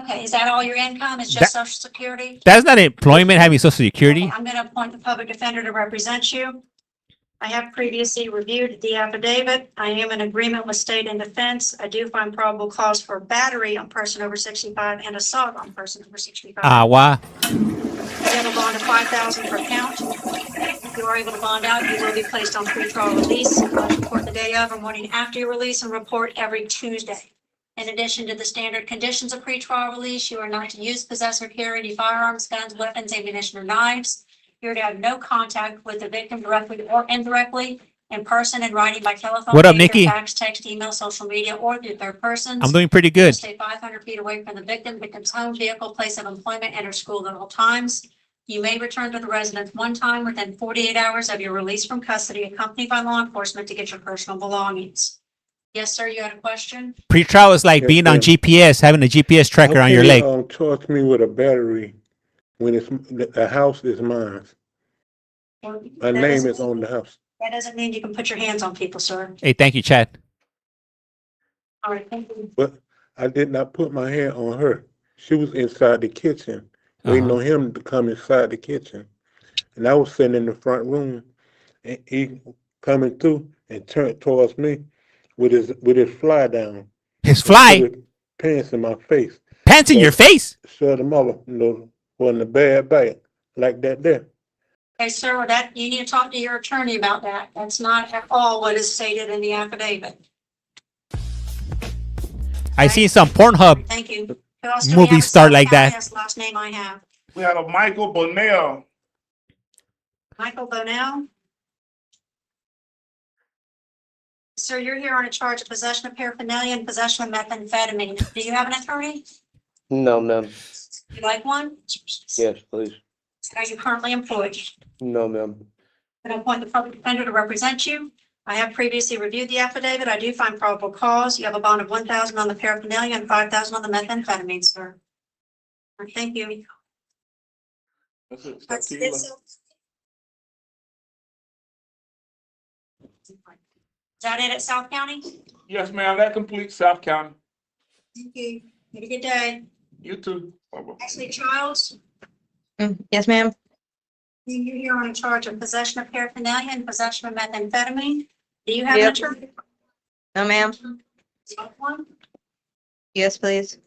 Okay, is that all your income? Is That- just Social Security? That's not employment, having Social Security. Okay, I'm going to appoint the public defender to represent you. I have previously reviewed the affidavit. I am in agreement with state and defense. I do find probable cause for battery on person over 65 and assault on person over 65. Why? I have a bond of $5,000 per count. If you are able to bond out, you will be placed on pretrial release. Report the day of or morning after your release and report every Tuesday. In addition to the standard conditions of pretrial release, you are not to use, possess, or carry any firearms, guns, weapons, ammunition, or knives. You're to have no contact with the victim directly or indirectly, in person, in writing, by telephone, What up, pager, Nikki? fax, text, email, social media, or through third persons. I'm doing pretty good. Stay 500 feet away from the victim, victim's home, vehicle, place of employment, and or school at all times. You may return to the residence one time within 48 hours of your release from custody, accompanied by law enforcement to get your personal belongings. Yes, sir, you had a question? Pretrial is like Yes, being on ma'am. GPS, having a GPS tracker How on can your you, leg. charge me with a battery when the house is mine? My That name doesn't is on the house. That doesn't mean you can put your hands on people, sir. Hey, thank you, Chad. All right, thank you. But I did not put my hand on her. She was inside the kitchen, waiting on him to come inside the kitchen. And I was sitting in the front room, and he coming through and turned towards me with his fly down. His Put fly? his pants in my face. Pants in your face? Shut him up, wasn't a bad bite like that there. Okay, sir, that, you need to talk to your attorney about that. That's not at all what is stated in the affidavit. I seen some Pornhub Thank you. Who else do we movie have? star South like County? that. That's the last name I have. We have a Michael Bonnell. Michael Bonell. Sir, you're here on a charge of possession of paraphernalia and possession of methamphetamine. Do you have an attorney? No, ma'am. You like one? Yes, please. Are you currently employed? No, ma'am. Can I appoint the public defender to represent you? I have previously reviewed the affidavit. I do find probable cause. You have a bond of $1,000 on the paraphernalia and $5,000 on the methamphetamine, sir. All right, thank you. That's it. Is that it at South County? Yes, ma'am, that completes South County. Thank you. Have a good day. You too. Bye-bye. Ashley Childs, Yes, ma'am. you're here on a charge of possession of paraphernalia and possession of methamphetamine. Do you have an Yep. attorney? No, ma'am. Do you have one? Yes, please.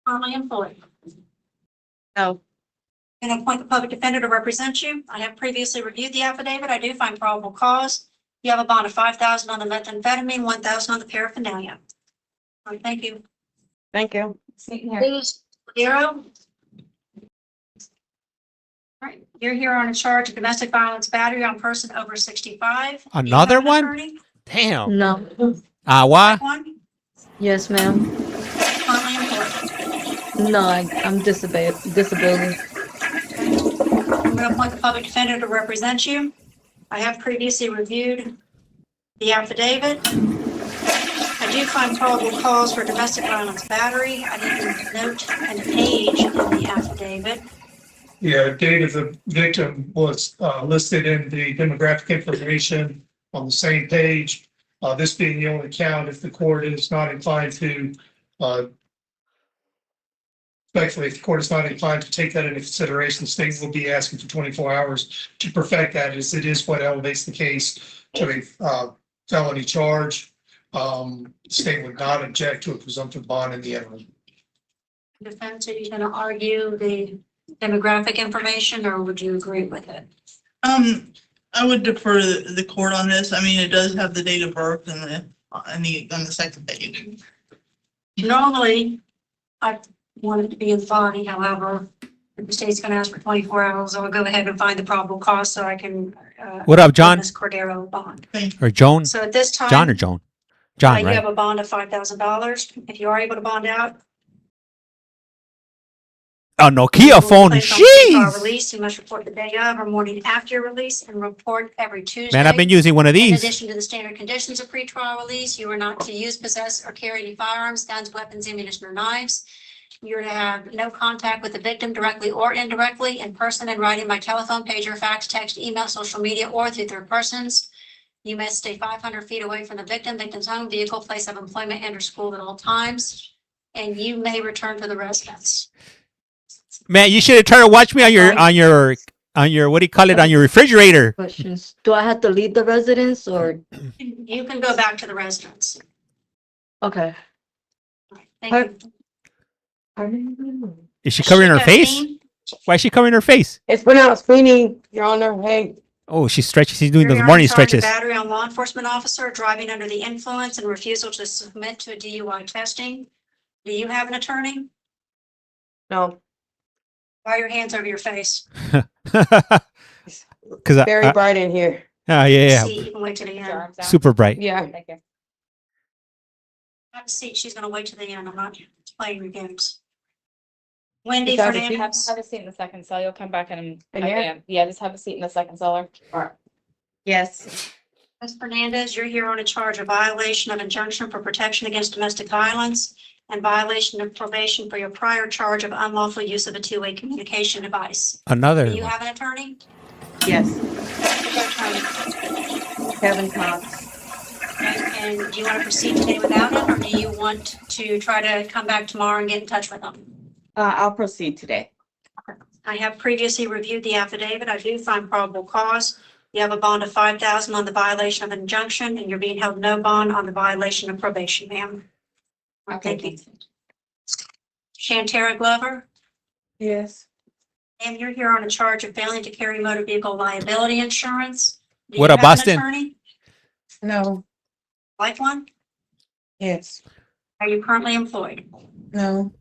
Currently employed. No. Can I appoint the public defender to represent you? I have previously reviewed the affidavit. I do find probable cause. You have a bond of $5,000 on the methamphetamine, $1,000 on the paraphernalia. All right, thank you. Thank you. Please, Zero. All right, you're here on a charge of domestic violence battery on person over 65. Do you have Another an one? attorney? Damn. No. What? One, Yes, ma'am. currently employed. No, I'm disability. I'm going to appoint the public defender to represent you. I have previously reviewed the affidavit. I do find probable cause for domestic violence battery. I didn't note an age in the affidavit. Yeah, date of the victim was listed in the demographic information on the same page. This being the only count, if the court is not inclined to, respectfully, if the court is not inclined to take that into consideration, the state will be asking for 24 hours to perfect that, as it is what elevates the case to a felony charge. The state would not object to a presumptive bond in the interim. Defense, are you going to argue the demographic information or would you agree with it? I would defer to the court on this. I mean, it does have the date of birth and on the second page. Normally, I want it to be in the body, however, if the state's going to ask for 24 hours, I'll go ahead and find the probable cause so I can. What up, John? This Cordero bond. Or Joan? So at this time. John or Joan? John, You right? have a bond of $5,000. If you are able to bond out. A Nokia phone. Placed on pretrial Jeez. Release, you must report the day of or morning after your release and report every Tuesday. Man, I've been using one of In these. addition to the standard conditions of pretrial release, you are not to use, possess, or carry any firearms, guns, weapons, ammunition, or knives. You're to have no contact with the victim directly or indirectly, in person and writing by telephone, pager, fax, text, email, social media, or through third persons. You must stay 500 feet away from the victim, victim's home, vehicle, place of employment, and or school at all times. And you may return to the residence. Man, you should have tried to watch me on your what do you call it, on your refrigerator. Questions. Do I have to leave the residence or? You can go back to the residence. Okay. Thank you. Is she covering her face? Why is she covering her face? It's pronounced screening, Your Honor. Hey. Oh, she's stretching. She's doing You're those on morning charge of stretches. Battery on law enforcement officer, driving under the influence and refusal to submit to a DUI testing. Do you have an attorney? No. Why are your hands over your face? Because Very bright in here. yeah. See, you can wait to the end. Super bright. Yeah. Have a seat. She's gonna wait to the end. I'm not playing your games. Wendy Just have a seat. Fernandez. Have a seat in the second cell. You'll come back in In here? yeah, just have a seat in the second cellar. Yes. Ms. Fernandez, you're here on a charge of violation of injunction for protection against domestic violence and violation of probation for your prior charge of unlawful use of a two-way communication device. Another Do you one. have an attorney? Yes, Who's your attorney? Kevin Cox. And do you want to proceed today without him, or do you want to try to come back tomorrow and get in touch with him? I'll proceed today. I have previously reviewed the affidavit. I do find probable cause. You have a bond of $5,000 on the violation of injunction, and you're being held no bond on the violation of probation, ma'am. Okay. Thank you. Shantara Glover, Yes. and you're here on a charge of failing to carry motor vehicle liability insurance. Do What you up, have an Boston? attorney? No. Like one? Yes. Are you currently employed? No.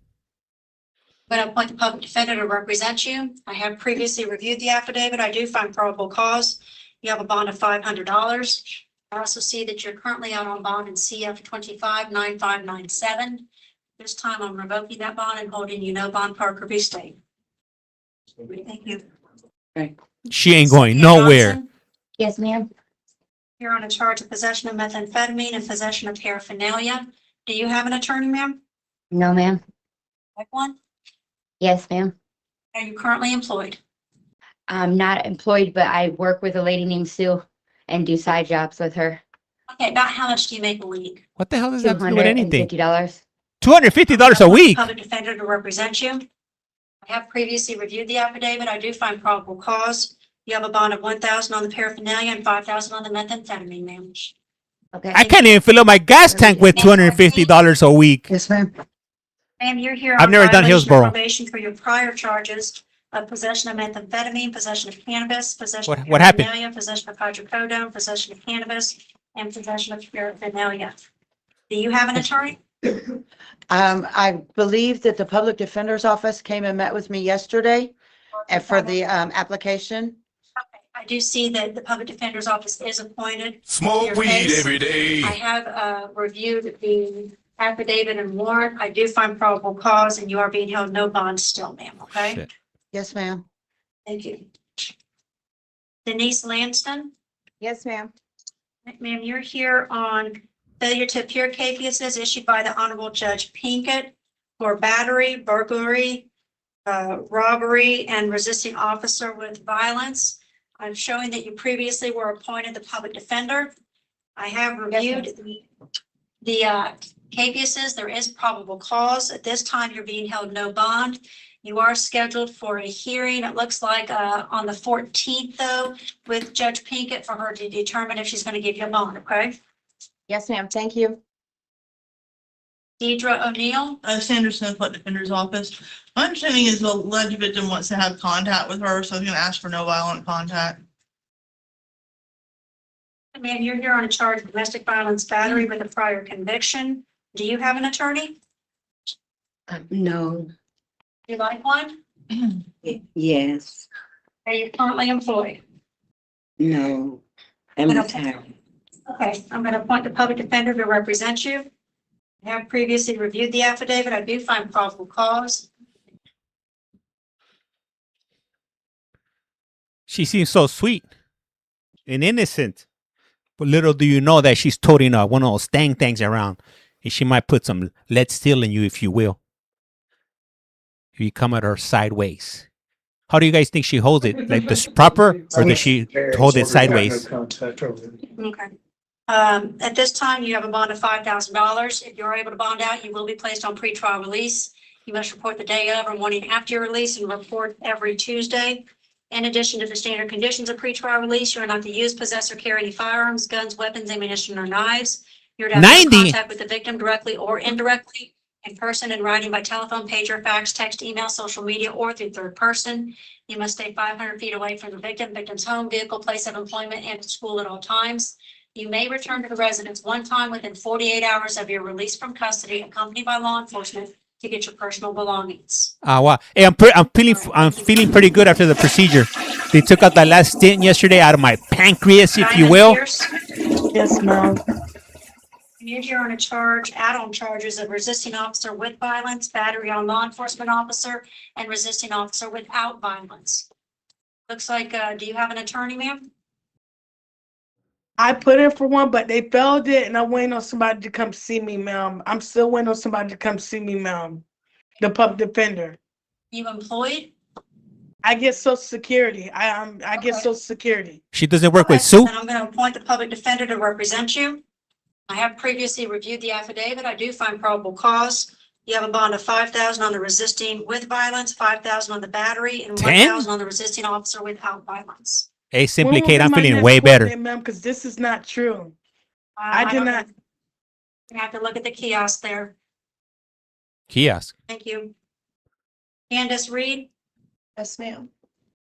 I'm going to appoint the public defender to represent you. I have previously reviewed the affidavit. I do find probable cause. You have a bond of $500. I also see that you're currently out on bond in CF 259597. This time I'm revoking that bond and holding you no bond, Parker v. State. Thank you. She ain't going Cynthia nowhere. Johnson, Yes, ma'am. you're on a charge of possession of methamphetamine and possession of paraphernalia. Do you have an attorney, ma'am? No, ma'am. Like one? Yes, ma'am. Are you currently employed? I'm not employed, but I work with a lady named Sue and do side jobs with her. Okay, about how much do you make a week? What the hell does that have to do with anything? $250. $250 a week. Public defender to represent you. I have previously reviewed the affidavit. I do find probable cause. You have a bond of $1,000 on the paraphernalia and $5,000 on the methamphetamine, ma'am. Okay. I can't even fill up my gas tank with $250 a week. Yes, ma'am. Ma'am, you're here. I've on never done violation of Hillsborough. Probation for your prior charges of possession of methamphetamine, possession of cannabis, possession of What happened? paraphernalia, possession of hydrocodone, possession of cannabis, and possession of paraphernalia. Do you have an attorney? I believe that the public defender's office came and met with me yesterday for the application. I do see that the public defender's office is appointed. Smoke Your weed case. every day. I have reviewed the affidavit and warrant. I do find probable cause, and you are being held no bond still, ma'am, okay? Shit. Yes, ma'am. Thank you. Denise Lanston, Yes, ma'am. ma'am, you're here on failure to appear cases issued by the Honorable Judge Pinkett for battery, burglary, robbery, and resisting officer with violence. I'm showing that you previously were appointed the public defender. I have reviewed the cases. There is probable cause. At this time, you're being held no bond. You are scheduled for a hearing. It looks like on the 14th, though, with Judge Pinkett for her to determine if she's going to give you a bond, okay? Yes, ma'am. Thank you. Deidre O'Neill, Sandra Smith, Public Defender's Office. My understanding is the alleged victim wants to have contact with her, so he's gonna ask for no violent contact. ma'am, you're here on a charge of domestic violence battery with a prior conviction. Do you have an attorney? No. You like one? Yes. Are you currently employed? No. I'm Okay. retired. Okay, I'm going to appoint the public defender to represent you. I have previously reviewed the affidavit. I do find probable cause. She seems so sweet and innocent. But little do you know that she's toting one of those stang things around. And she might put some lead steel in you, if you will. If you come at her sideways. How do you guys think she holds it? Like this proper, or does she hold it sideways? Okay. At this time, you have a bond of $5,000. If you're able to bond out, you will be placed on pretrial release. You must report the day of or morning after your release and report every Tuesday. In addition to the standard conditions of pretrial release, you are not to use, possess, or carry any firearms, guns, weapons, ammunition, or knives. You're to have no 90. contact with the victim directly or indirectly, in person, in writing, by telephone, pager, fax, text, email, social media, or through third person. You must stay 500 feet away from the victim's home, vehicle, place of employment, and school at all times. You may return to the residence one time within 48 hours of your release from custody, accompanied by law enforcement, to get your personal belongings. Wow. Hey, I'm feeling pretty good after the procedure. They took out that last stint yesterday out of my pancreas, if you will. Yes, ma'am. You're here on a charge, add-on charges of resisting officer with violence, battery on law enforcement officer, and resisting officer without violence. Looks like, do you have an attorney, ma'am? I put in for one, but they failed it, and I'm waiting on somebody to come see me, ma'am. I'm still waiting on somebody to come see me, ma'am. The public defender. You employed? I get Social Security. I get Social Security. She doesn't work with Okay, Sue? then I'm going to appoint the public defender to represent you. I have previously reviewed the affidavit. I do find probable cause. You have a bond of 5,000 on the resisting with violence, 5,000 on the battery, and 10? 1,000 on the resisting officer without violence. Hey, Simply When will Kate, be I'm my feeling next way court better. date, ma'am, because this is not true. I did don't not. know. You have to look at the kiosk there. Kiosk. Thank you. Candace Reed, Yes, ma'am.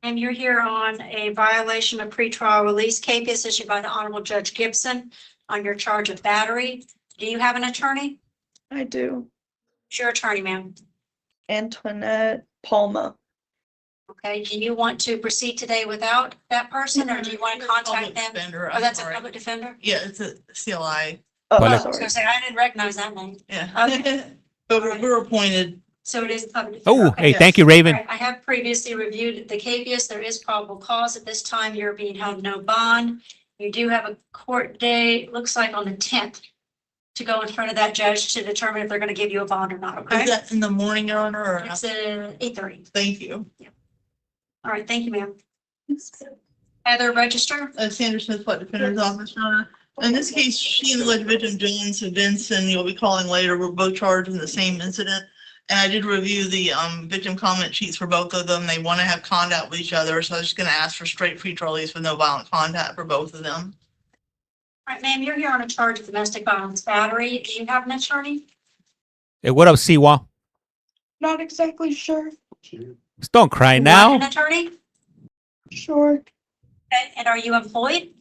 and you're here on a violation of pretrial release case issued by the Honorable Judge Gibson on your charge of battery. Do you have an attorney? I do. Who's your attorney, ma'am? Antoinette Palma. Okay, do you want to proceed today without that person, or do you want to contact them? Defender, Oh, I'm that's a sorry. public defender? Yeah, it's a CLI. Oh, I Public- was sorry. gonna say, I didn't recognize that name. Yeah. Okay. But we're appointed. So it is a public defender. Oh, Okay. hey, thank you, Raven. All right, I have previously reviewed the capias. There is probable cause. At this time, you're being held no bond. You do have a court date, looks like on the 10th, to go in front of that judge to determine if they're going to give you a bond or not, okay? Is that in the morning, Your Honor? Or It's 8:30. Thank you. All right, thank you, ma'am. Heather, register. Sandra Smith, Public Defender's Office, Your Honor. In this case, she and alleged victim Jones and Vincent, you'll be calling later, were both charged in the same incident. And I did review the victim comment sheets for both of them. They want to have contact with each other, so I was just going to ask for straight pretrial release with no violent contact for both of them. All right, ma'am, you're here on a charge of domestic violence battery. Do you have an attorney? Hey, what up, Siwa? Not exactly sure. Don't cry You want now. an attorney? Sure. Okay, and are you employed?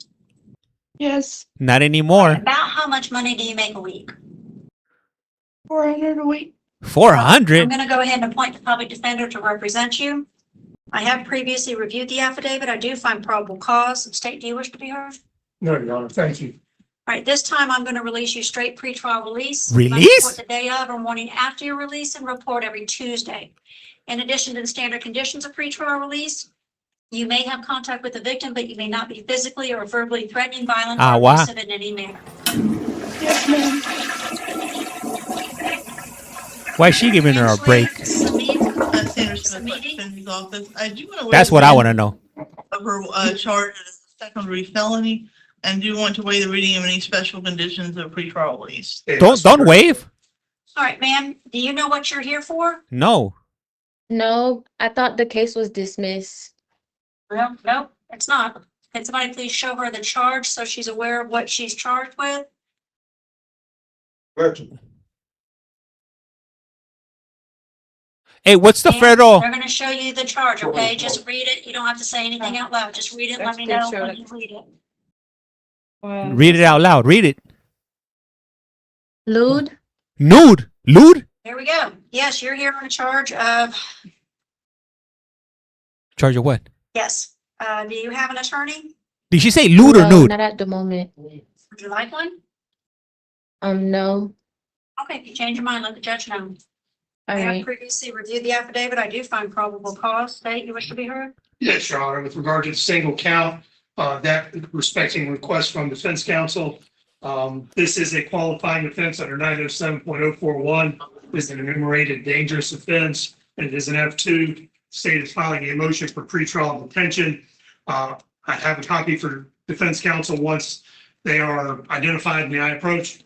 Yes. Not anymore. About how much money do you make a week? 400 a week. I'm 400? going to go ahead and appoint the public defender to represent you. I have previously reviewed the affidavit. I do find probable cause. State, do you wish to be heard? No, Your Honor, thank you. All right, this time I'm going to release you straight pretrial release. Release? Report the day of or morning after your release and report every Tuesday. In addition to the standard conditions of pretrial release, you may have contact with the victim, but you may not be physically or verbally threatening, violent, or wow. abusive in any manner. Yes, ma'am. Why is she giving her a break? Sandra Smith, Public Defender's Office. I do want to. That's what I want to know. Of her charge as a second-degree felony, and do want to waive the reading of any special conditions of pretrial release. Don't wave. All right, ma'am, do you know what you're here for? No. No, I thought the case was dismissed. Well, no, it's not. Can somebody please show her the charge so she's aware of what she's charged with? Hey, what's the And federal? They're gonna show you the charge, okay? Just read it. You don't have to say anything out loud. Just read it. Let me know when you read it. Read it out loud. Read it. Lewd? Nude. Lewd? Here we go. Yes, you're here on a charge of, Charge of what? yes. Do you have an attorney? Did she say lewd or No, nude? not at the moment. Would you like one? No. Okay, if you change your mind, let the judge know. All I have right. previously reviewed the affidavit. I do find probable cause. State, you wish to be heard? Yes, Your Honor, with regard to the single count, that respecting request from defense counsel. This is a qualifying offense under 907.041, is an enumerated dangerous offense, and it is an F2. State is filing a motion for pretrial detention. I have a copy for defense counsel once they are identified. May I approach?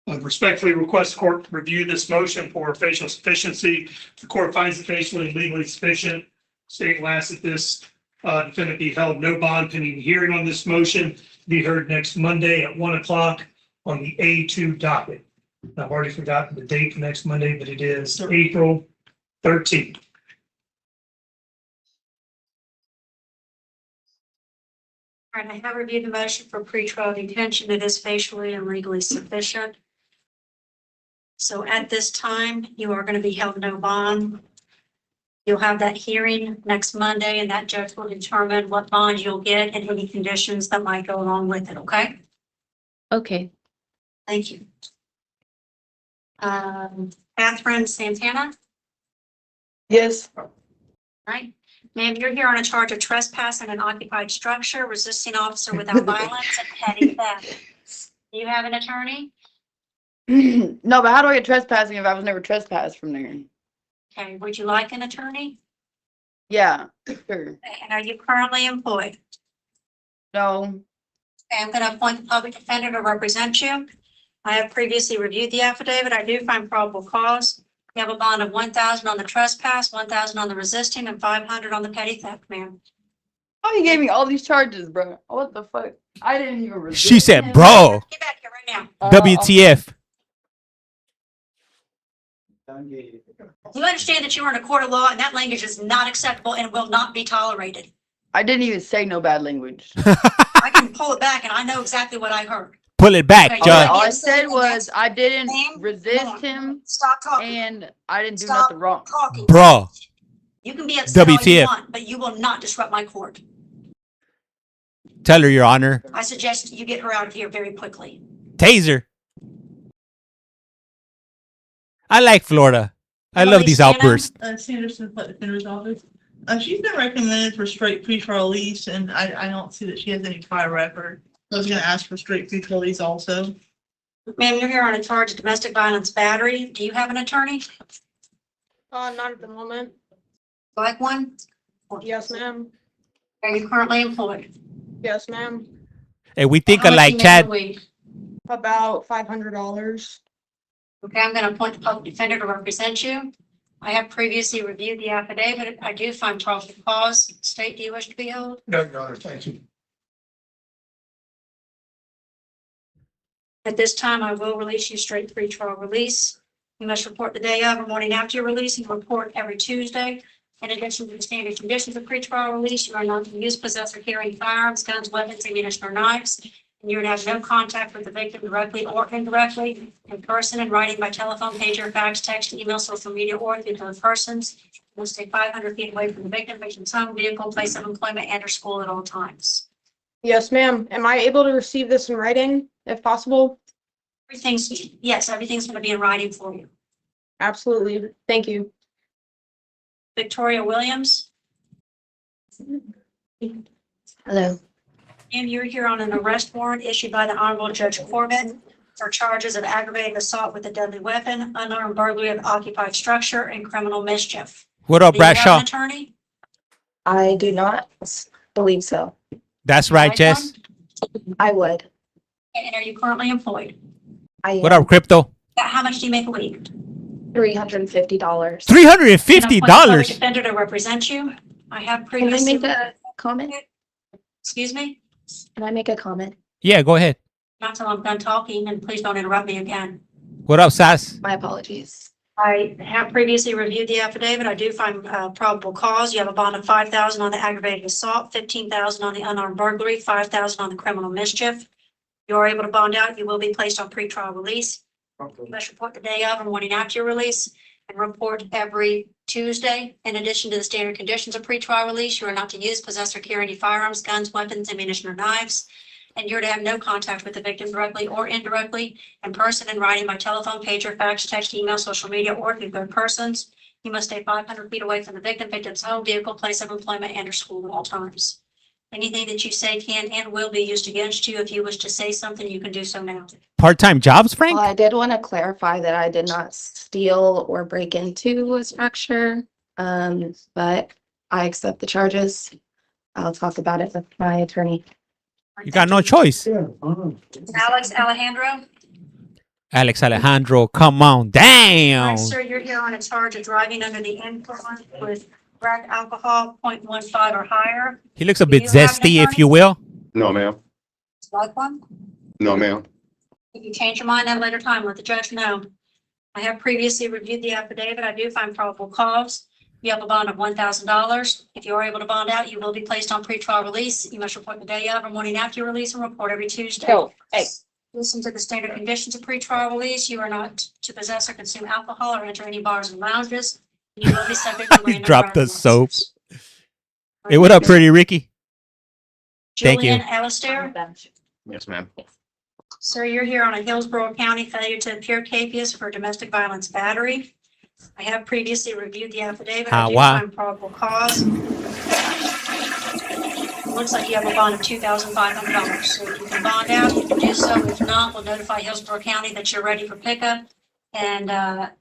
I respectfully request the court review this motion for facial sufficiency. The court finds it facially and legally sufficient. State last that this defendant be held no bond pending hearing on this motion to be heard next Monday at 1 o'clock on the A2 docket. I've already forgotten the date for next Monday, but it is April 13th. All right, I have reviewed the motion for pretrial detention. It is facially and legally sufficient. So at this time, you are going to be held no bond. You'll have that hearing next Monday, and that judge will determine what bond you'll get and any conditions that might go along with it, okay? Okay. Thank you. Catherine Santana? Yes. Right. Ma'am, you're here on a charge of trespassing an occupied structure, resisting officer without violence, and petty theft. Do you have an attorney? No, but how do I get trespassing if I was never trespassed from there? Okay, would you like an attorney? Yeah, sure. And are you currently employed? No, Okay, I'm going to appoint the public defender to represent you. I have previously reviewed the affidavit. I do find probable cause. You have a bond of 1,000 on the trespass, 1,000 on the resisting, and 500 on the petty theft, ma'am. oh, you gave me all these charges, bro. What the fuck? I didn't even resist She said, him. bro. Get back here right now. WTF. You understand that you are in a court of law and that language is not acceptable and will not be tolerated. I didn't even say no bad language. I can pull it back and I know exactly what I heard. Pull it back, Okay, Judge. All I said was I didn't Ma'am, resist him Stop talking. and I didn't do Stop nothing wrong. talking. Bro. You can be upset all you WTF. want, but you will not disrupt my court. Tell her, Your Honor. I suggest you get her out of here very quickly. Taser. I like Florida. I love these Shannon? outbursts. Sanderson, Public Defender's Office. She's been recommended for straight pretrial release, and I don't see that she has any prior record. I was gonna ask for straight pretrial release also. Ma'am, you're here on a charge of domestic violence battery. Do you have an attorney? Not at the moment. Like one? Yes, ma'am. Are you currently employed? Yes, ma'am. Hey, we think How much alike, you make Chad. a week? About $500. Okay, I'm going to appoint the public defender to represent you. I have previously reviewed the affidavit. I do find probable cause. State, do you wish to be held? No, Your Honor, thank you. At this time, I will release you straight pretrial release. You must report the day of or morning after your release and report every Tuesday. In addition to the standard conditions of pretrial release, you are not to use, possess, or carry firearms, guns, weapons, ammunition, or knives. And you're to have no contact with the victim directly or indirectly, in person, and writing by telephone, pager, fax, text, email, social media, or through third persons. You must stay 500 feet away from the victim, victim's home, vehicle, place of employment, and or school at all times. Yes, ma'am. Am I able to receive this in writing if possible? Yes, everything's going to be in writing for you. Absolutely. Thank you. Victoria Williams. Hello. And you're here on an arrest warrant issued by the Honorable Judge Corbett for charges of aggravated assault with a deadly weapon, unarmed burglary of occupied structure, and criminal mischief. What up, Do you have Bradshaw? an attorney? I do not believe so. That's right, Like Jess. one? I would. And are you currently employed? What up, Crypto? How much do you make a week? $350. $350. $350. Defender to represent you. I have Can I previously. make a comment? Excuse me? Can I make a comment? Yeah, go ahead. Not till I'm done talking, and please don't interrupt me again. What up, Sass? My apologies. I have previously reviewed the affidavit. I do find probable cause. You have a bond of 5,000 on the aggravated assault, 15,000 on the unarmed burglary, 5,000 on the criminal mischief. You are able to bond out. You will be placed on pretrial release. You must report the day of or morning after your release and report every Tuesday. In addition to the standard conditions of pretrial release, you are not to use, possess, or carry any firearms, guns, weapons, ammunition, or knives. And you're to have no contact with the victim directly or indirectly, in person, in writing, by telephone, pager, fax, text, email, social media, or through third persons. You must stay 500 feet away from the victim, victim's home, vehicle, place of employment, and or school at all times. Anything that you say can and will be used against you. If you wish to say something, you can do so now. Part-time jobs, Frank? Well, I did want to clarify that I did not steal or break into a structure, but I accept the charges. I'll talk about it with my attorney. You got no choice. Alex Alejandro. Alex Alejandro, come on. All Damn. right, sir, you're here on a charge of driving under the influence with crack alcohol 0.15 or higher. He looks a Do bit you have an zesty, if attorney? you will. No, ma'am. Like one? No, ma'am. If you change your mind at a later time, let the judge know. I have previously reviewed the affidavit. I do find probable cause. You have a bond of $1,000. If you are able to bond out, you will be placed on pretrial release. You must report the day of or morning after your release and report every Tuesday. Oh, hey. Listen to the standard conditions of pretrial release. You are not to possess or consume alcohol or enter any bars and lounges. You will be subject to He random dropped the driving soap. license. Hey, what up, pretty Ricky? Thank you. Julian Alistair. Yes, ma'am. Sir, you're here on a Hillsborough County failure to appear capias for domestic violence battery. I have previously reviewed the affidavit. I Ah, do wow. find probable cause. Looks like you have a bond of $2,500. So if you can bond out, you can do so. If not, we'll notify Hillsborough County that you're ready for pickup. And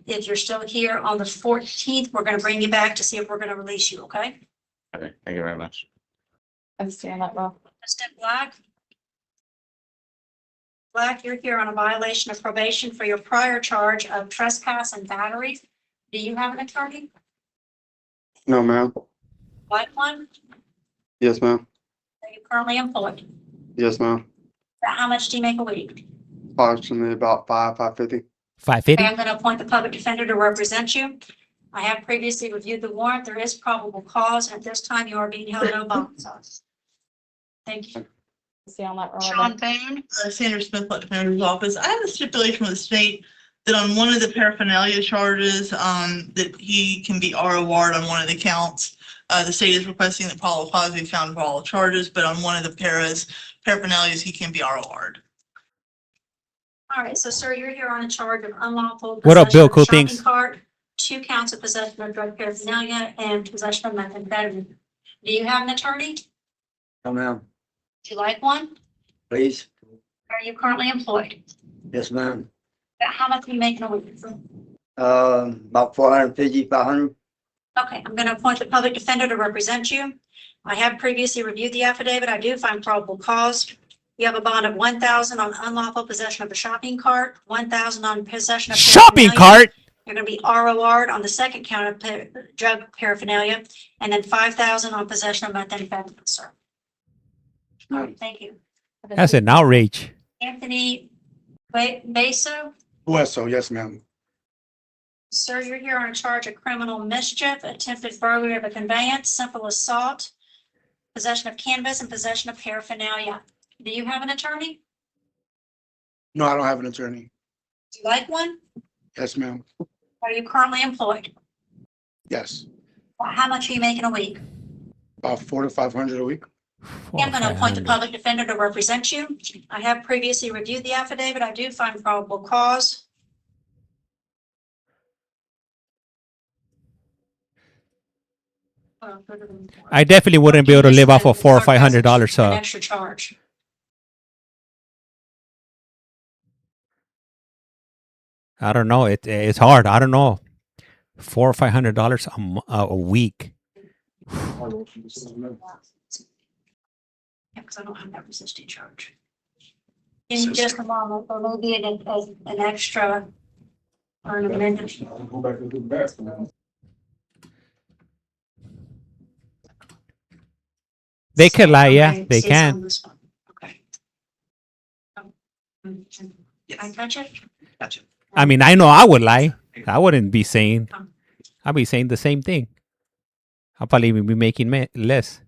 if you're still here on the 14th, we're going to bring you back to see if we're going to release you, okay? Okay, thank you very much. I stand that well. Mr. Black? Black, you're here on a violation of probation for your prior charge of trespass and battery. Do you have an attorney? No, ma'am. Like one? Yes, ma'am. Are you currently employed? Yes, ma'am. How much do you make a week? Approximately about 550. 550. I'm going to appoint the public defender to represent you. I have previously reviewed the warrant. There is probable cause. and At this time, you are being held no bond. Thank you. Stand that well. Sean Boone? Sandra Smith, Polk Defender's Office. I have a stipulation with the state that on one of the paraphernalia charges, that he can be ROR'd on one of the counts. The state is requesting that probable cause be found for all charges, but on one of the paraphernalias, he can be ROR'd. All right, so sir, you're here on a charge of unlawful. What up, possession Bill? of Cool shopping things. cart, 2 counts of possession of drug paraphernalia and possession of methamphetamine. Do you have an attorney? No, ma'am. Do you like one? Please. Are you currently employed? Yes, ma'am. How much are you making a week? About 450, 500. Okay, I'm going to appoint the public defender to represent you. I have previously reviewed the affidavit. I do find probable cause. You have a bond of 1,000 on unlawful possession of a shopping cart, 1,000 on possession of Shopping paraphernalia. cart. You're going to be ROR'd on the second count of drug paraphernalia, and then 5,000 on possession of methamphetamine, sir. All right, thank you. That's an outrage. Anthony Basso, Well, yes, ma'am. sir, you're here on a charge of criminal mischief, attempted burglary of a conveyance, simple assault, possession of cannabis, and possession of paraphernalia. Do you have an attorney? No, I don't have an attorney. Do you like one? Yes, ma'am. Are you currently employed? Yes. How much are you making a week? About 400 to 500 a week. I'm going to appoint the public defender to represent you. I have previously reviewed the affidavit. I do find probable cause. I definitely wouldn't be able to live off of $400 or $500. An So extra charge. I don't know. It's hard. I don't know. $400 or $500 a week. Yeah, because I don't have that resisting charge. In just a moment, or maybe an extra or an amendment. Go back to the bathroom. They could lie, yeah, Okay, they see, it's on can. this one. Okay. I touch it? Gotcha. I mean, I know I would lie. I wouldn't be saying. I'd be saying the same thing. I'll probably even be making less.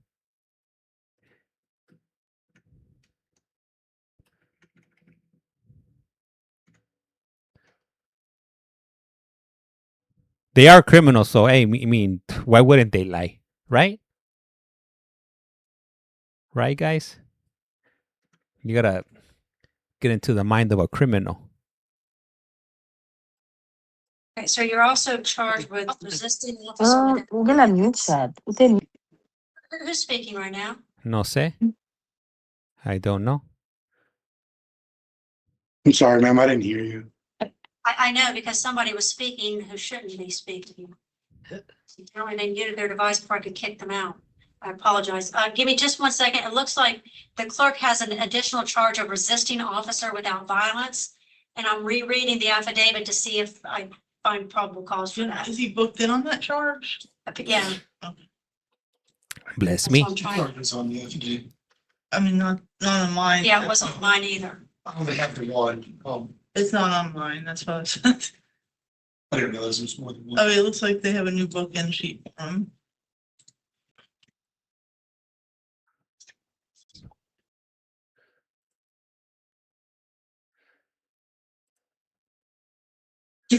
They are criminals, so hey, I mean, why wouldn't they lie, right? Right, guys? You gotta get into the mind of a criminal. Okay, so you're also charged with resisting the officer. Who's speaking right now? No sé. I don't know. I'm sorry, ma'am. I didn't hear you. I know because somebody was speaking who shouldn't be speaking. Apparently they muted their device before I could kick them out. I apologize. Give me just 1 second. It looks like the clerk has an additional charge of resisting officer without violence. And I'm rereading the affidavit to see if I find probable cause for that. Is he booked in on that charge? Yeah. Bless That's me. what I'm trying. It's on the affidavit. I mean, not on mine. Yeah, it wasn't mine either. I don't think I have to one. It's not on mine, that's what I said. I didn't realize there was more than one. I mean, it looks like they have a new bookend sheet for him.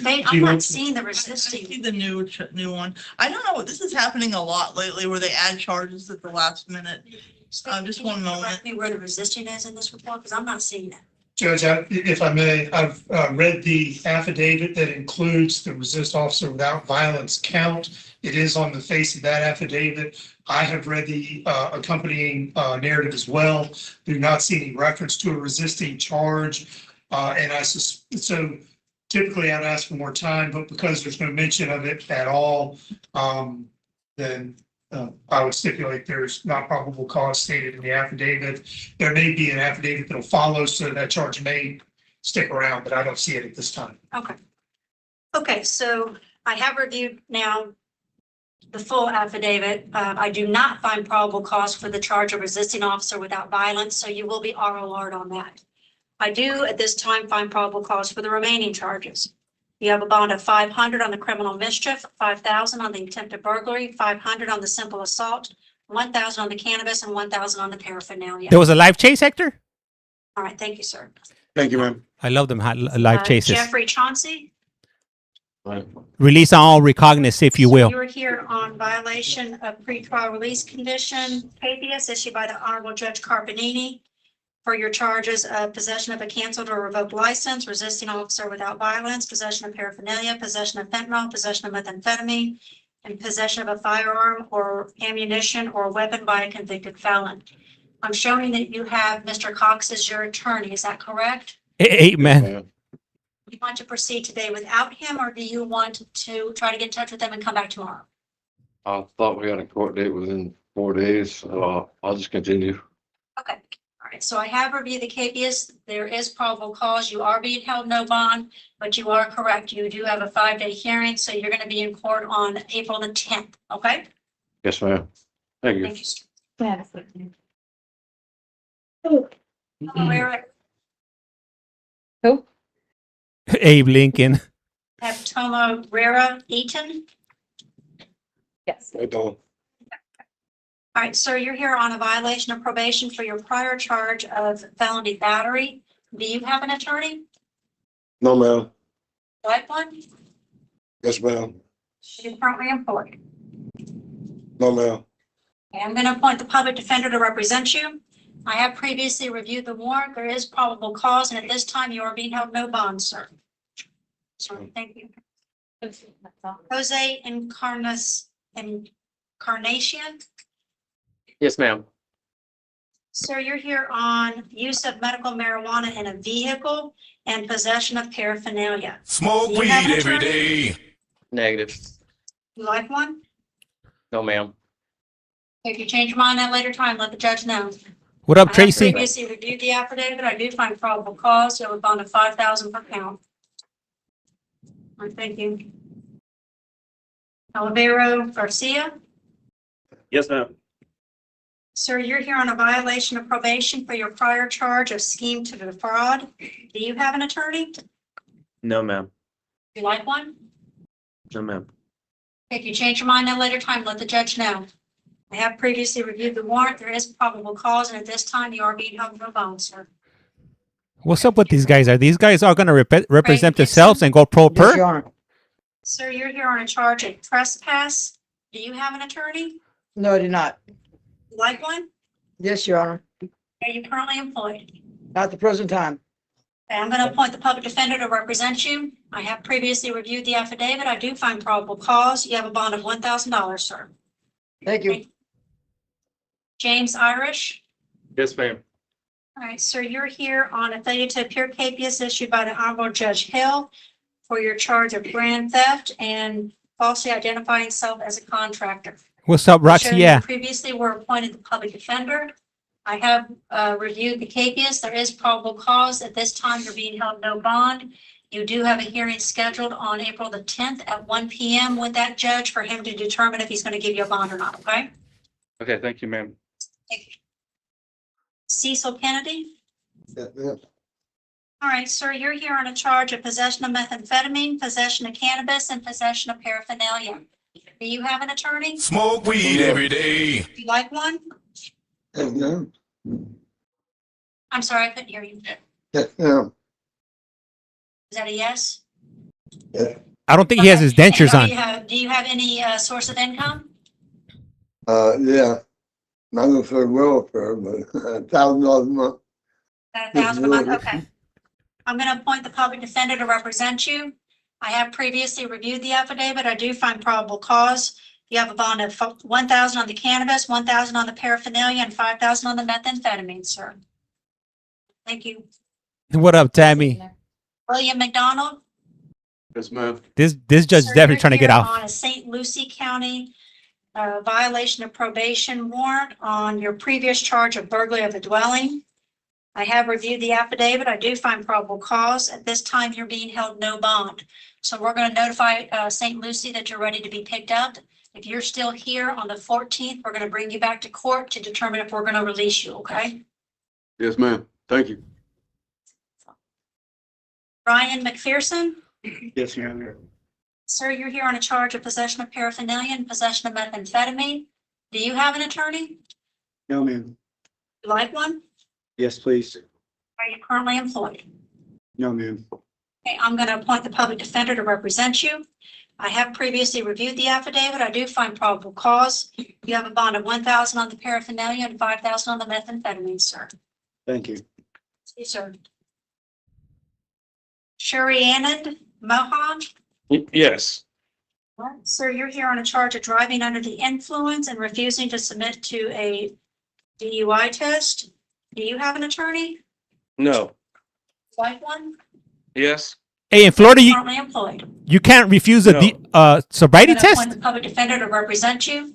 I'm not seeing the resisting. See the new one. I don't know, this is happening a lot lately where they add charges at the last minute. Just one moment. Direct me where the resisting is in this report, because I'm not seeing that. Judge, if I may, I've read the affidavit that includes the resist officer without violence count. It is on the face of that affidavit. I have read the accompanying narrative as well. Do not see any reference to a resisting charge. So typically I'd ask for more time, but because there's no mention of it at all, then I would stipulate there's not probable cause stated in the affidavit. There may be an affidavit that'll follow, so that charge may stick around, but I don't see it at this time. Okay. Okay, so I have reviewed now the full affidavit. I do not find probable cause for the charge of resisting officer without violence, so you will be ROR'd on that. I do at this time find probable cause for the remaining charges. You have a bond of 500 on the criminal mischief, 5,000 on the attempted burglary, 500 on the simple assault, 1,000 on the cannabis, and 1,000 on the paraphernalia. There was a live chase, Hector? All right, thank you, sir. Thank you, ma'am. I love them live chases. Jeffrey Chauncey, Release on all recognizance, if you will. you are here on violation of pretrial release condition, habeas issued by the Honorable Judge Carpenini for your charges of possession of a canceled or revoked license, resisting officer without violence, possession of paraphernalia, possession of fentanyl, possession of methamphetamine, and possession of a firearm or ammunition or weapon by a convicted felon. I'm showing that you have Mr. Cox as your attorney. Is that correct? Amen. You want to proceed today without him, or do you want to try to get in touch with them and come back tomorrow? I thought we had a court date within 4 days, so I'll just continue. Okay. All right. So I have reviewed the habeas. There is probable cause. You are being held no bond, but you are correct. You do have a 5-day hearing, so you're going to be in court on April the 10th. Okay? Yes, ma'am. Thank you. Thank you. Who? Abe Lincoln. Have Tomo Rera Eaton. Yes. I don't. All right, sir, you're here on a violation of probation for your prior charge of felony battery. Do you have an attorney? No, ma'am. Like one? Yes, ma'am. You're currently employed. No, ma'am. Okay, I'm going to appoint the public defender to represent you. I have previously reviewed the warrant. There is probable cause, and at this time you are being held no bond, sir. Sorry, thank you. Jose Encarnacion. Yes, ma'am. Sir, you're here on use of medical marijuana in a vehicle and possession of paraphernalia. Smoke Do you weed have an every attorney? day. Negative. You like one? No, ma'am. If you change your mind at a later time, let the judge know. What up, I have Tracy? previously reviewed the affidavit. I do find probable cause. You have a bond of 5,000 per count. All right, thank you. Olivero Garcia. Yes, ma'am. Sir, you're here on a violation of probation for your prior charge of scheme to defraud. Do you have an attorney? No, ma'am. You like one? No, ma'am. If you change your mind at a later time, let the judge know. I have previously reviewed the warrant. There is probable cause, and at this time, you are being held no bond, sir. What's up with these guys? Are these guys all going to represent themselves and go pro per? Sir, you're here on a charge of trespass. Do you have an attorney? No, I do not. You like one? Yes, Your Honor. Are you currently employed? Not at the present time. Okay, I'm going to appoint the public defender to represent you. I have previously reviewed the affidavit. I do find probable cause. You have a bond of $1,000, sir. Thank you. James Irish. Yes, ma'am. All right, sir, you're here on a failure to appear capias issued by the Honorable Judge Hill for your charge of grand theft and falsely identifying self as a contractor. What's up, Roxy? Showed you Yeah. Previously were appointed the public defender. I have reviewed the capias. There is probable cause. At this time, you're being held no bond. You do have a hearing scheduled on April the 10th at 1 p.m. with that judge for him to determine if he's going to give you a bond or not, okay? Okay, thank you, ma'am. Cecil Kennedy. Yeah, yeah. All right, sir, you're here on a charge of possession of methamphetamine, possession of cannabis, and possession of paraphernalia. Do you have an attorney? Smoke weed every day. You like one? Yeah. I'm sorry, I couldn't hear you. Yeah, yeah. Is that a yes? I don't think he has his dentures And on. do you have any source of income? Yeah. Not for welfare, but $1,000 a month. $1,000 a month, okay. I'm going to appoint the public defender to represent you. I have previously reviewed the affidavit. I do find probable cause. You have a bond of 1,000 on the cannabis, 1,000 on the paraphernalia, and 5,000 on the methamphetamine, sir. Thank you. What up, Tammy? William McDonald. Yes, ma'am. This judge is Sir, definitely you're trying to get here off. on a St. Lucie County violation of probation warrant on your previous charge of burglary of a dwelling. I have reviewed the affidavit. I do find probable cause. At this time, you're being held no bond. So we're going to notify St. Lucie that you're ready to be picked up. If you're still here on the 14th, we're going to bring you back to court to determine if we're going to release you, okay? Yes, ma'am. Thank you. Ryan McPherson. Yes, ma'am. Sir, you're here on a charge of possession of paraphernalia and possession of methamphetamine. Do you have an attorney? No, ma'am. You like one? Yes, please. Are you currently employed? No, ma'am. Okay, I'm going to appoint the public defender to represent you. I have previously reviewed the affidavit. I do find probable cause. You have a bond of 1,000 on the paraphernalia and 5,000 on the methamphetamine, sir. Thank you. Yes, sir. Sherry Anand Mohan. Yes. Sir, you're here on a charge of driving under the influence and refusing to submit to a DUI test. Do you have an attorney? No. Like one? Yes. Hey, in Florida, Currently employed. you can't refuse a sobriety I'm gonna test. appoint the public defender to represent you.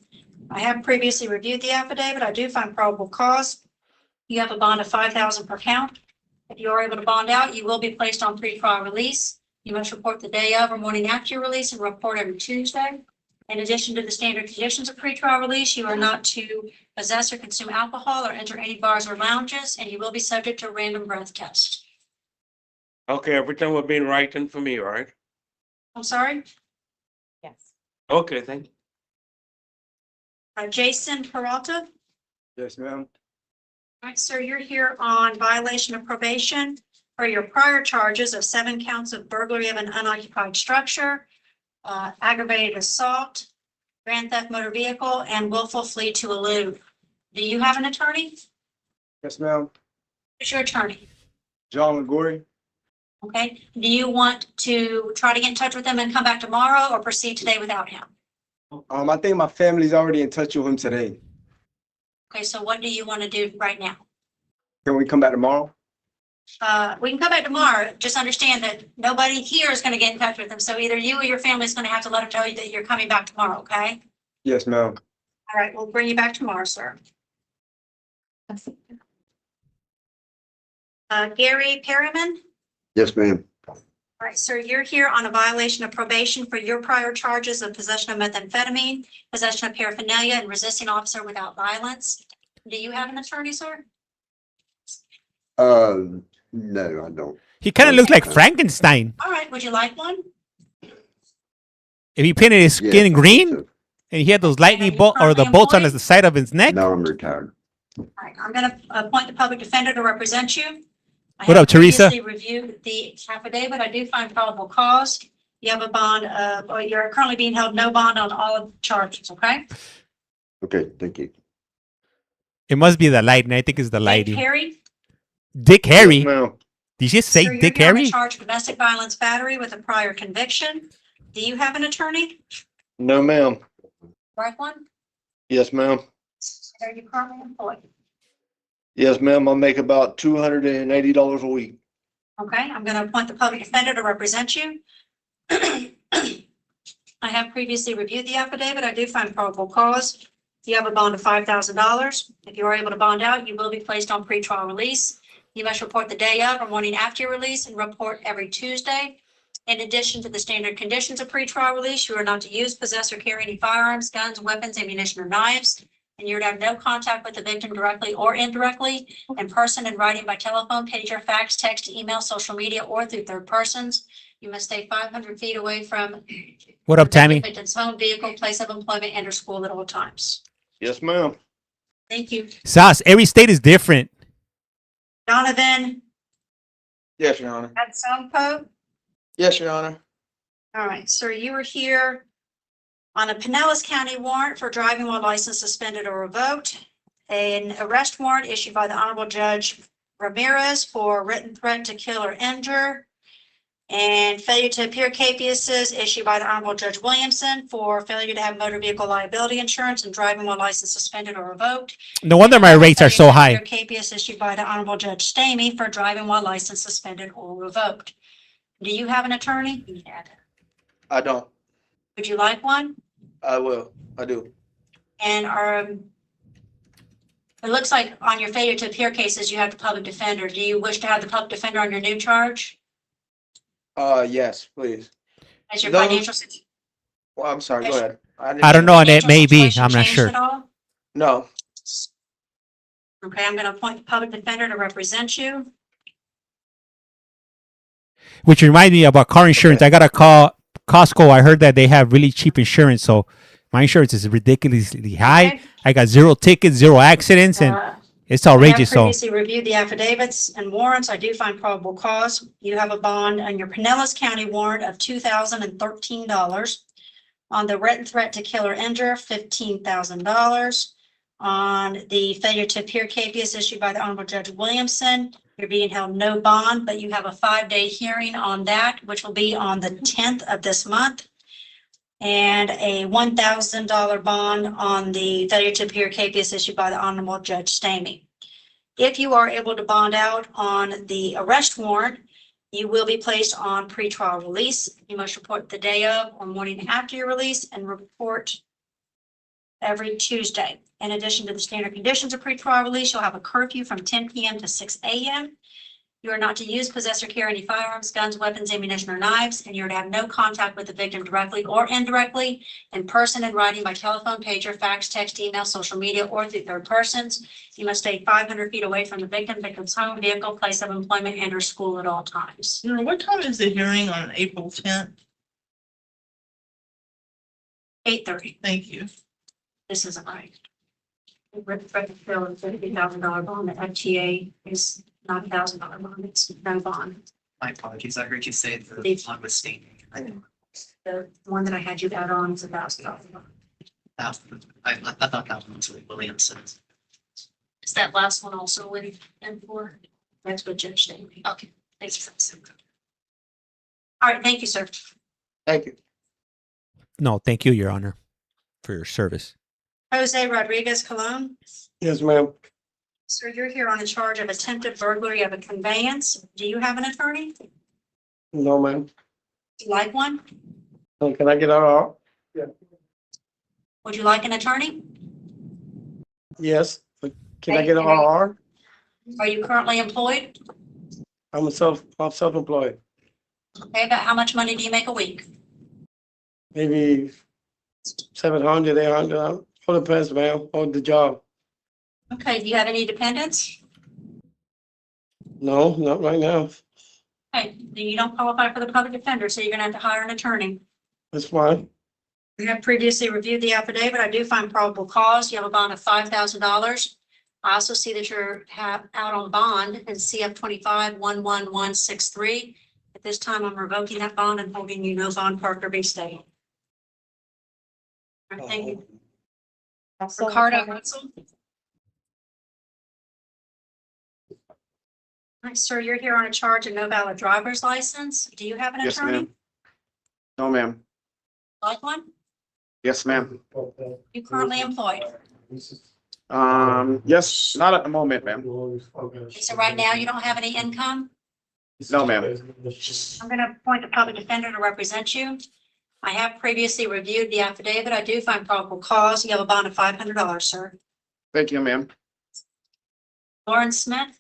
I have previously reviewed the affidavit. I do find probable cause. You have a bond of 5,000 per count. If you are able to bond out, you will be placed on pre-trial release. You must report the day of or morning after your release and report every Tuesday. In addition to the standard conditions of pre-trial release, you are not to possess or consume alcohol or enter any bars or lounges, and you will be subject to a random breath test. Okay, everything will be in writing for me, right? I'm sorry? Yes. Okay, thank you. Jason Peralta? Yes, ma'am. All right, sir, you're here on violation of probation for your prior charges of 7 counts of burglary of an unoccupied structure, aggravated assault, grand theft motor vehicle, and willful flee to elude. Do you have an attorney? Yes, ma'am. Who's your attorney? John Lagori. Okay, do you want to try to get in touch with him and come back tomorrow or proceed today without him? I think my family's already in touch with him today. Okay, so what do you want to do right now? Can we come back tomorrow? We can come back tomorrow. Just understand that nobody here is going to get in touch with him. So either you or your family is going to have to let him know that you're coming back tomorrow, okay? Yes, ma'am. All right, we'll bring you back tomorrow, sir. Gary Perryman? Yes, ma'am. All right, sir, you're here on a violation of probation for your prior charges of possession of methamphetamine, possession of paraphernalia, and resisting officer without violence. Do you have an attorney, sir? No, I don't. He kind of looks like Frankenstein. All right, would you like one? If he painted his skin green and he had those lightning bolt or the bolts on the side of his neck. No, I'm retired. All right, I'm going to appoint the public defender to represent you. I What have up, Teresa? previously reviewed the affidavit. I do find probable cause. You have a bond of, or you're currently being held no bond on all of the charges, okay? Okay, thank you. It must be the lighting. I think it's the Dick lighting. Harry? Dick Harry. Yes, ma'am. Did you say Sir, you're Dick here on a Harry? charge of domestic violence battery with a prior conviction. Do you have an attorney? No, ma'am. Right one? Yes, ma'am. Are you currently employed? Yes, ma'am. I make about $280 a week. Okay, I'm going to appoint the public defender to represent you. I have previously reviewed the affidavit. I do find probable cause. You have a bond of $5,000. If you are able to bond out, you will be placed on pretrial release. You must report the day of or morning after your release and report every Tuesday. In addition to the standard conditions of pretrial release, you are not to use, possess, or carry any firearms, guns, weapons, ammunition, or knives. And you're to have no contact with the victim directly or indirectly, in person, in writing, by telephone, pager, fax, text, email, social media, or through third persons. You must stay 500 feet away from What up, Tammy? the victim's home, vehicle, place of employment, and or school at all times. Yes, ma'am. Thank you. Sauce. Every state is different. Donovan Yes, Your Honor. Atsompo. Yes, Your Honor. All right, sir, you were here on a Pinellas County warrant for driving while license suspended or revoked. An arrest warrant issued by the Honorable Judge Ramirez for written threat to kill or injure. And failure to appear capiases issued by the Honorable Judge Williamson for failure to have motor vehicle liability insurance and driving while license suspended or revoked. No wonder my rates are so high. Capias issued by the Honorable Judge Stamey for driving while license suspended or revoked. Do you have an attorney? I don't. Would you like one? I will. I do. And it looks like on your failure to appear cases, you have the public defender. Do you wish to have the public defender on your new charge? Yes, please. As your Those- financial, Well, I'm sorry, go ahead. I don't know, and it may be. I'm not sure. at all? No. Okay, I'm gonna appoint the public defender to represent you. Which reminds me about car insurance. I got to call Costco. I heard that they have really cheap insurance, so my insurance is ridiculously high. Okay. I got 0 tickets, 0 accidents, and it's outrageous. I So have previously reviewed the affidavits and warrants. I do find probable cause. You have a bond on your Pinellas County warrant of $2,013. On the written threat to kill or injure, $15,000. On the failure to appear capias issued by the Honorable Judge Williamson, you're being held no bond, but you have a 5-day hearing on that, which will be on the 10th of this month. And a $1,000 bond on the failure to appear capias issued by the Honorable Judge Stamey. If you are able to bond out on the arrest warrant, you will be placed on pretrial release. You must report the day of or morning after your release and report every Tuesday. In addition to the standard conditions of pretrial release, you'll have a curfew from 10 p.m. to 6 a.m. You are not to use, possess, or carry any firearms, guns, weapons, ammunition, or knives, and you're to have no contact with the victim directly or indirectly, in person, in writing, by telephone, pager, fax, text, email, social media, or through third persons. You must stay 500 feet away from the victim, victim's home, vehicle, place of employment, and or school at all times. What time is the hearing on April 10th? 8:30. Thank you. This isn't right. $50,000 bond. The FTA is not $1,000 bond. It's no bond. My apologies. I heard you say the one was stating. I know. The one that I had you out on is $1,000. I thought that one was Williamson. Is that last one also with M4? That's what Judge Stamey. Okay, thanks. All right, thank you, sir. Thank you. no, thank you, Your Honor, for your service. Jose Rodriguez Colon. Yes, ma'am. Sir, you're here on a charge of attempted burglary of a conveyance. Do you have an attorney? No, ma'am. Would you like one? Can I get out? Yeah. Would you like an attorney? Yes. Can I Okay, get an RR? Are you currently employed? I'm self-employed. Okay, about how much money do you make a week? Maybe 700, 800. All depends, ma'am, on the job. Okay, do you have any dependents? No, not right now. Okay, then you don't qualify for the public defender, so you're gonna have to hire an attorney. That's fine. We have previously reviewed the affidavit. I do find probable cause. You have a bond of $5,000. I also see that you're out on bond in CF 25-11163. At this time, I'm revoking that bond and holding you no bond, Parker B. State. All right, thank you. Ricardo Hudson. All right, sir, you're here on a charge of no valid driver's license. Do you have an Yes, attorney? ma'am. No, ma'am. Like one? Yes, ma'am. You currently employed? Yes, not at the moment, ma'am. So right now, you don't have any income? No, ma'am. I'm going to appoint a public defender to represent you. I have previously reviewed the affidavit. I do find probable cause. You have a bond of $500, sir. Thank you, ma'am. Lauren Smith.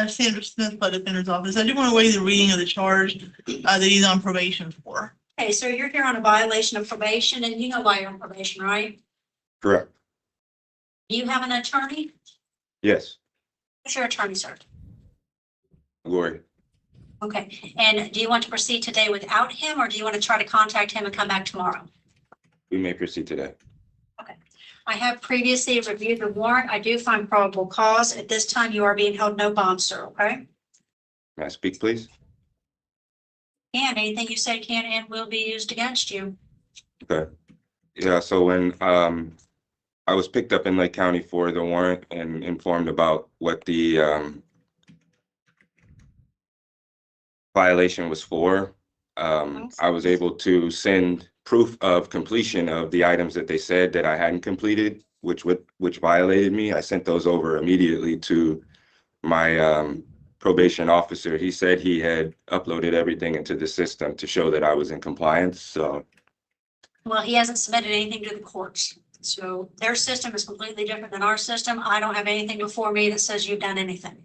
Sandra Smith, by Defender's Office. I do want to waive the reading of the charge that he's on probation for. Okay, so you're here on a violation of probation, and you know why you're on probation, right? Correct. Do you have an attorney? Yes. Who's your attorney, sir? Glory. Okay, and do you want to proceed today without him, or do you want to try to contact him and come back tomorrow? We may proceed today. I have previously reviewed the warrant. I do find probable cause. At this time, you are being held no bond, sir, okay? May I speak, please? And anything you say can and will be used against you. Okay. Yeah, so when I was picked up in Lake County for the warrant and informed about what the violation was for. I was able to send proof of completion of the items that they said that I hadn't completed, which violated me. I sent those over immediately to my probation officer. He said he had uploaded everything into the system to show that I was in compliance. So Well, he hasn't submitted anything to the courts. So their system is completely different than our system. I don't have anything before me that says you've done anything.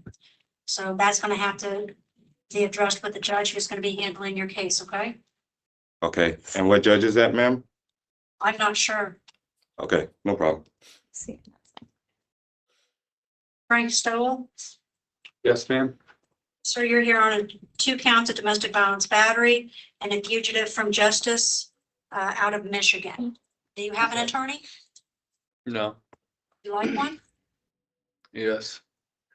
So that's gonna have to be addressed with the judge who's gonna be handling your case, okay? okay. And what judge is that, ma'am? I'm not sure. Okay, no problem. Frank Stowell, Yes, ma'am. sir, you're here on 2 counts of domestic violence battery and a fugitive from justice out of Michigan. Do you have an attorney? No. You like one? Yes.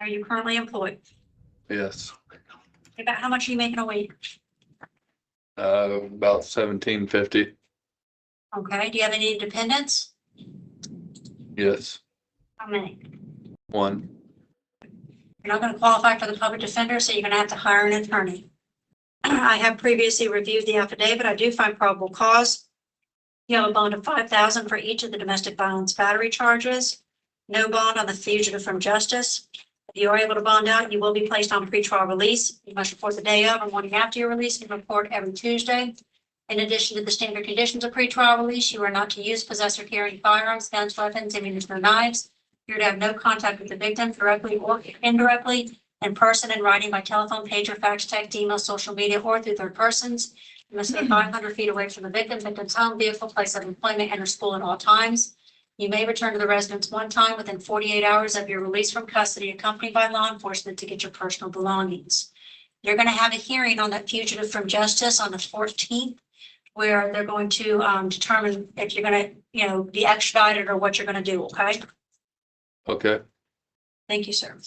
Are you currently employed? Yes. About how much are you making a week? About 1750. Okay, do you have any dependents? Yes. How many? 1. You're not gonna qualify for the public defender, so you're gonna have to hire an attorney. I have previously reviewed the affidavit. I do find probable cause. You have a bond of $5,000 for each of the domestic violence battery charges. No bond on the fugitive from justice. If you are able to bond out, you will be placed on pretrial release. You must report the day of or morning after your release and report every Tuesday. In addition to the standard conditions of pretrial release, you are not to use, possess, or carry firearms, guns, weapons, ammunition, or knives. You're to have no contact with the victim directly or indirectly, in person, in writing, by telephone, pager, fax, text, email, social media, or through third persons. You must stay 500 feet away from the victim, victim's home, vehicle, place of employment, and or school at all times. You may return to the residence one time within 48 hours of your release from custody, accompanied by law enforcement, to get your personal belongings. You're going to have a hearing on that fugitive from justice on the 14th, where they're going to determine if you're going to, be extradited or what you're going to do. Okay. Okay. Thank you, sir.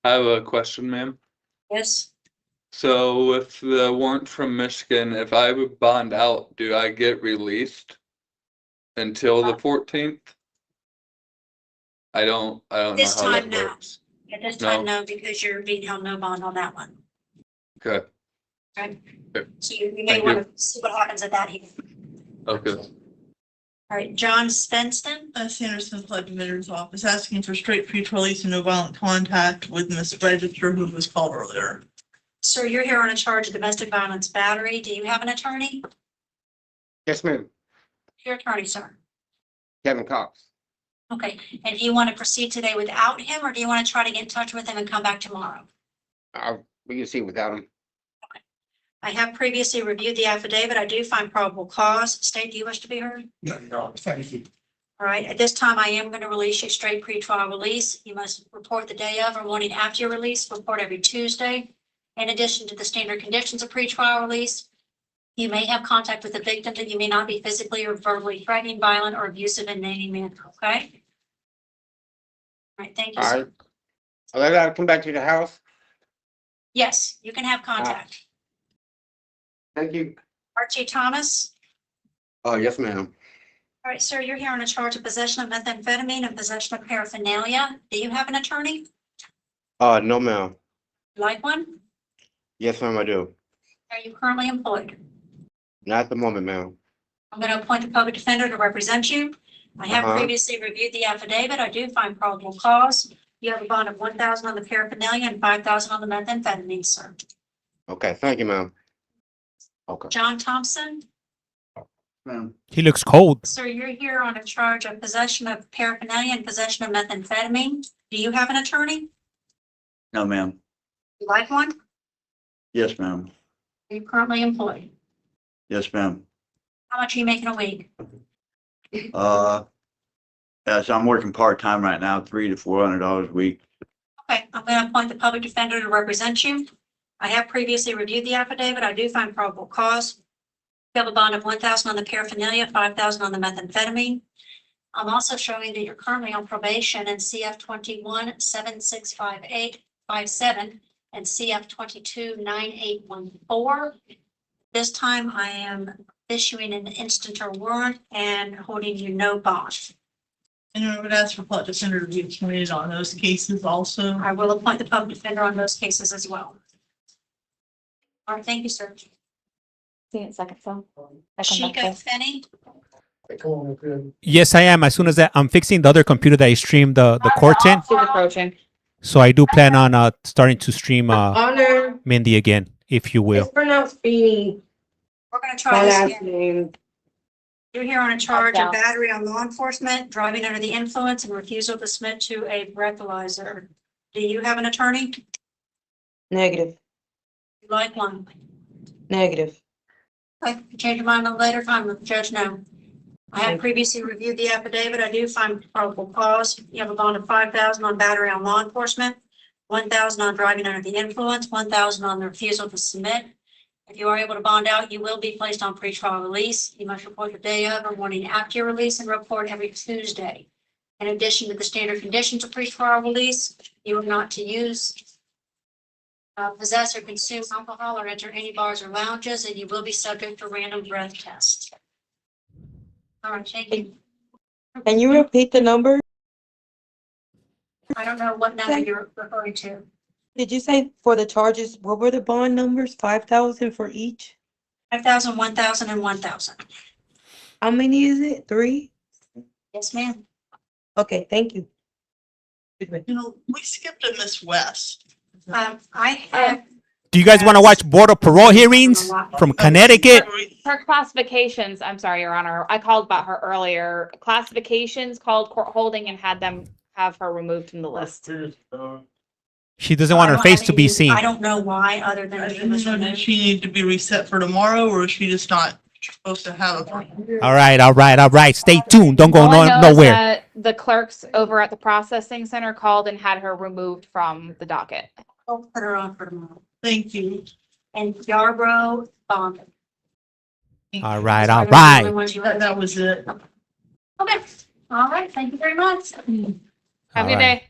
I have a question, ma'am. Yes. So with the warrant from Michigan, if I would bond out, do I get released until the 14th? I don't know This how that time, no. works. At this time, no, because you're being held no bond on that one. Okay. Okay. Okay. So you may Thank want to see what happens at that hearing. Okay. All right, John Svensson. Sanderson Flood Committer's Office, asking for straight pretrial release and no violent contact with Miss Register, who was called earlier. Sir, you're here on a charge of domestic violence battery. Do you have an attorney? Yes, ma'am. Your attorney, sir. Kevin Cox. Okay, and do you want to proceed today without him, or do you want to try to get in touch with him and come back tomorrow? We can see without him. I have previously reviewed the affidavit. I do find probable cause. State, do you wish to be heard? No, thank you. All right, at this time, I am going to release you straight pretrial release. You must report the day of or morning after your release, report every Tuesday. In addition to the standard conditions of pretrial release, you may have contact with the victim, that you may not be physically or verbally threatening, violent, or abusive in any manner, okay? All right, thank you, All sir. right. I'll let her come back to the house. Yes, you can have contact. Thank you. Archie Thomas. Oh, yes, ma'am. All right, sir, you're here on a charge of possession of methamphetamine and possession of paraphernalia. Do you have an attorney? No, ma'am. Like one? Yes, ma'am, I do. Are you currently employed? Not at the moment, ma'am. I'm going to appoint a public defender to represent you. I have Uh-huh. previously reviewed the affidavit. I do find probable cause. You have a bond of $1,000 on the paraphernalia and $5,000 on the methamphetamine, sir. Okay, thank you, ma'am. Okay. John Thompson. Ma'am. He looks cold. Sir, you're here on a charge of possession of paraphernalia and possession of methamphetamine. Do you have an attorney? No, ma'am. You like one? Yes, ma'am. Are you currently employed? Yes, ma'am. How much are you making a week? Yes, I'm working part-time right now, $300 to $400 a week. Okay, I'm going to appoint the public defender to represent you. I have previously reviewed the affidavit. I do find probable cause. You have a bond of $1,000 on the paraphernalia, $5,000 on the methamphetamine. I'm also showing that you're currently on probation in CF 21-7658-57 and CF 22-9814. This time I am issuing an instanter warrant and holding you no bond. And I would ask for public defender to be appointed on those cases also. I will appoint the public defender on those cases as well. All right, thank you, sir. See you in a second, so. Chica Finney, Yes, I am. As soon as I'm fixing the other computer that I stream the courts in. She's approaching. So I do plan on starting to stream Honor. Mindy again, if you will. It's pronounced Feeney. we're gonna My try this last again. name. You're here on a charge of Okay. battery on law enforcement, driving under the influence and refusal to submit to a breathalyzer. Do you have an attorney? Negative, You like one? negative. Okay, change your mind at a later time, let the judge know. I have previously reviewed the affidavit. I do find probable cause. You have a bond of 5,000 on battery on law enforcement, 1,000 on driving under the influence, 1,000 on the refusal to submit. If you are able to bond out, you will be placed on pretrial release. You must report the day of or morning after your release and report every Tuesday. In addition to the standard conditions of pretrial release, you are not to use, possess or consume alcohol or enter any bars or lounges, and you will be subject to random breath tests. All right, thank you. Can you repeat the number? I don't know what number you're referring to. Did you say for the charges, what were the bond numbers? 5,000 for each? 5,000, 1,000, and 1,000. How many is it? 3? Yes, ma'am. Okay, thank you. You know, we skipped a Miss West. I have. Do you guys want to watch Board of Parole hearings from Connecticut? Her classifications, I'm sorry, Your Honor, I called about her earlier. Classifications called court holding and had them have her removed from the list. She doesn't want her face to be seen. I don't know why, other than. I didn't know, did she need to be reset for tomorrow, or is she just not supposed to have a? All right. Stay tuned. Don't go All I know is nowhere. that the clerks over at the processing center called and had her removed from the docket. I'll put her on for tomorrow. Thank you. And Yarborough bonded. All right. That was it. Okay, all right, thank you very much. Have a All good right. day.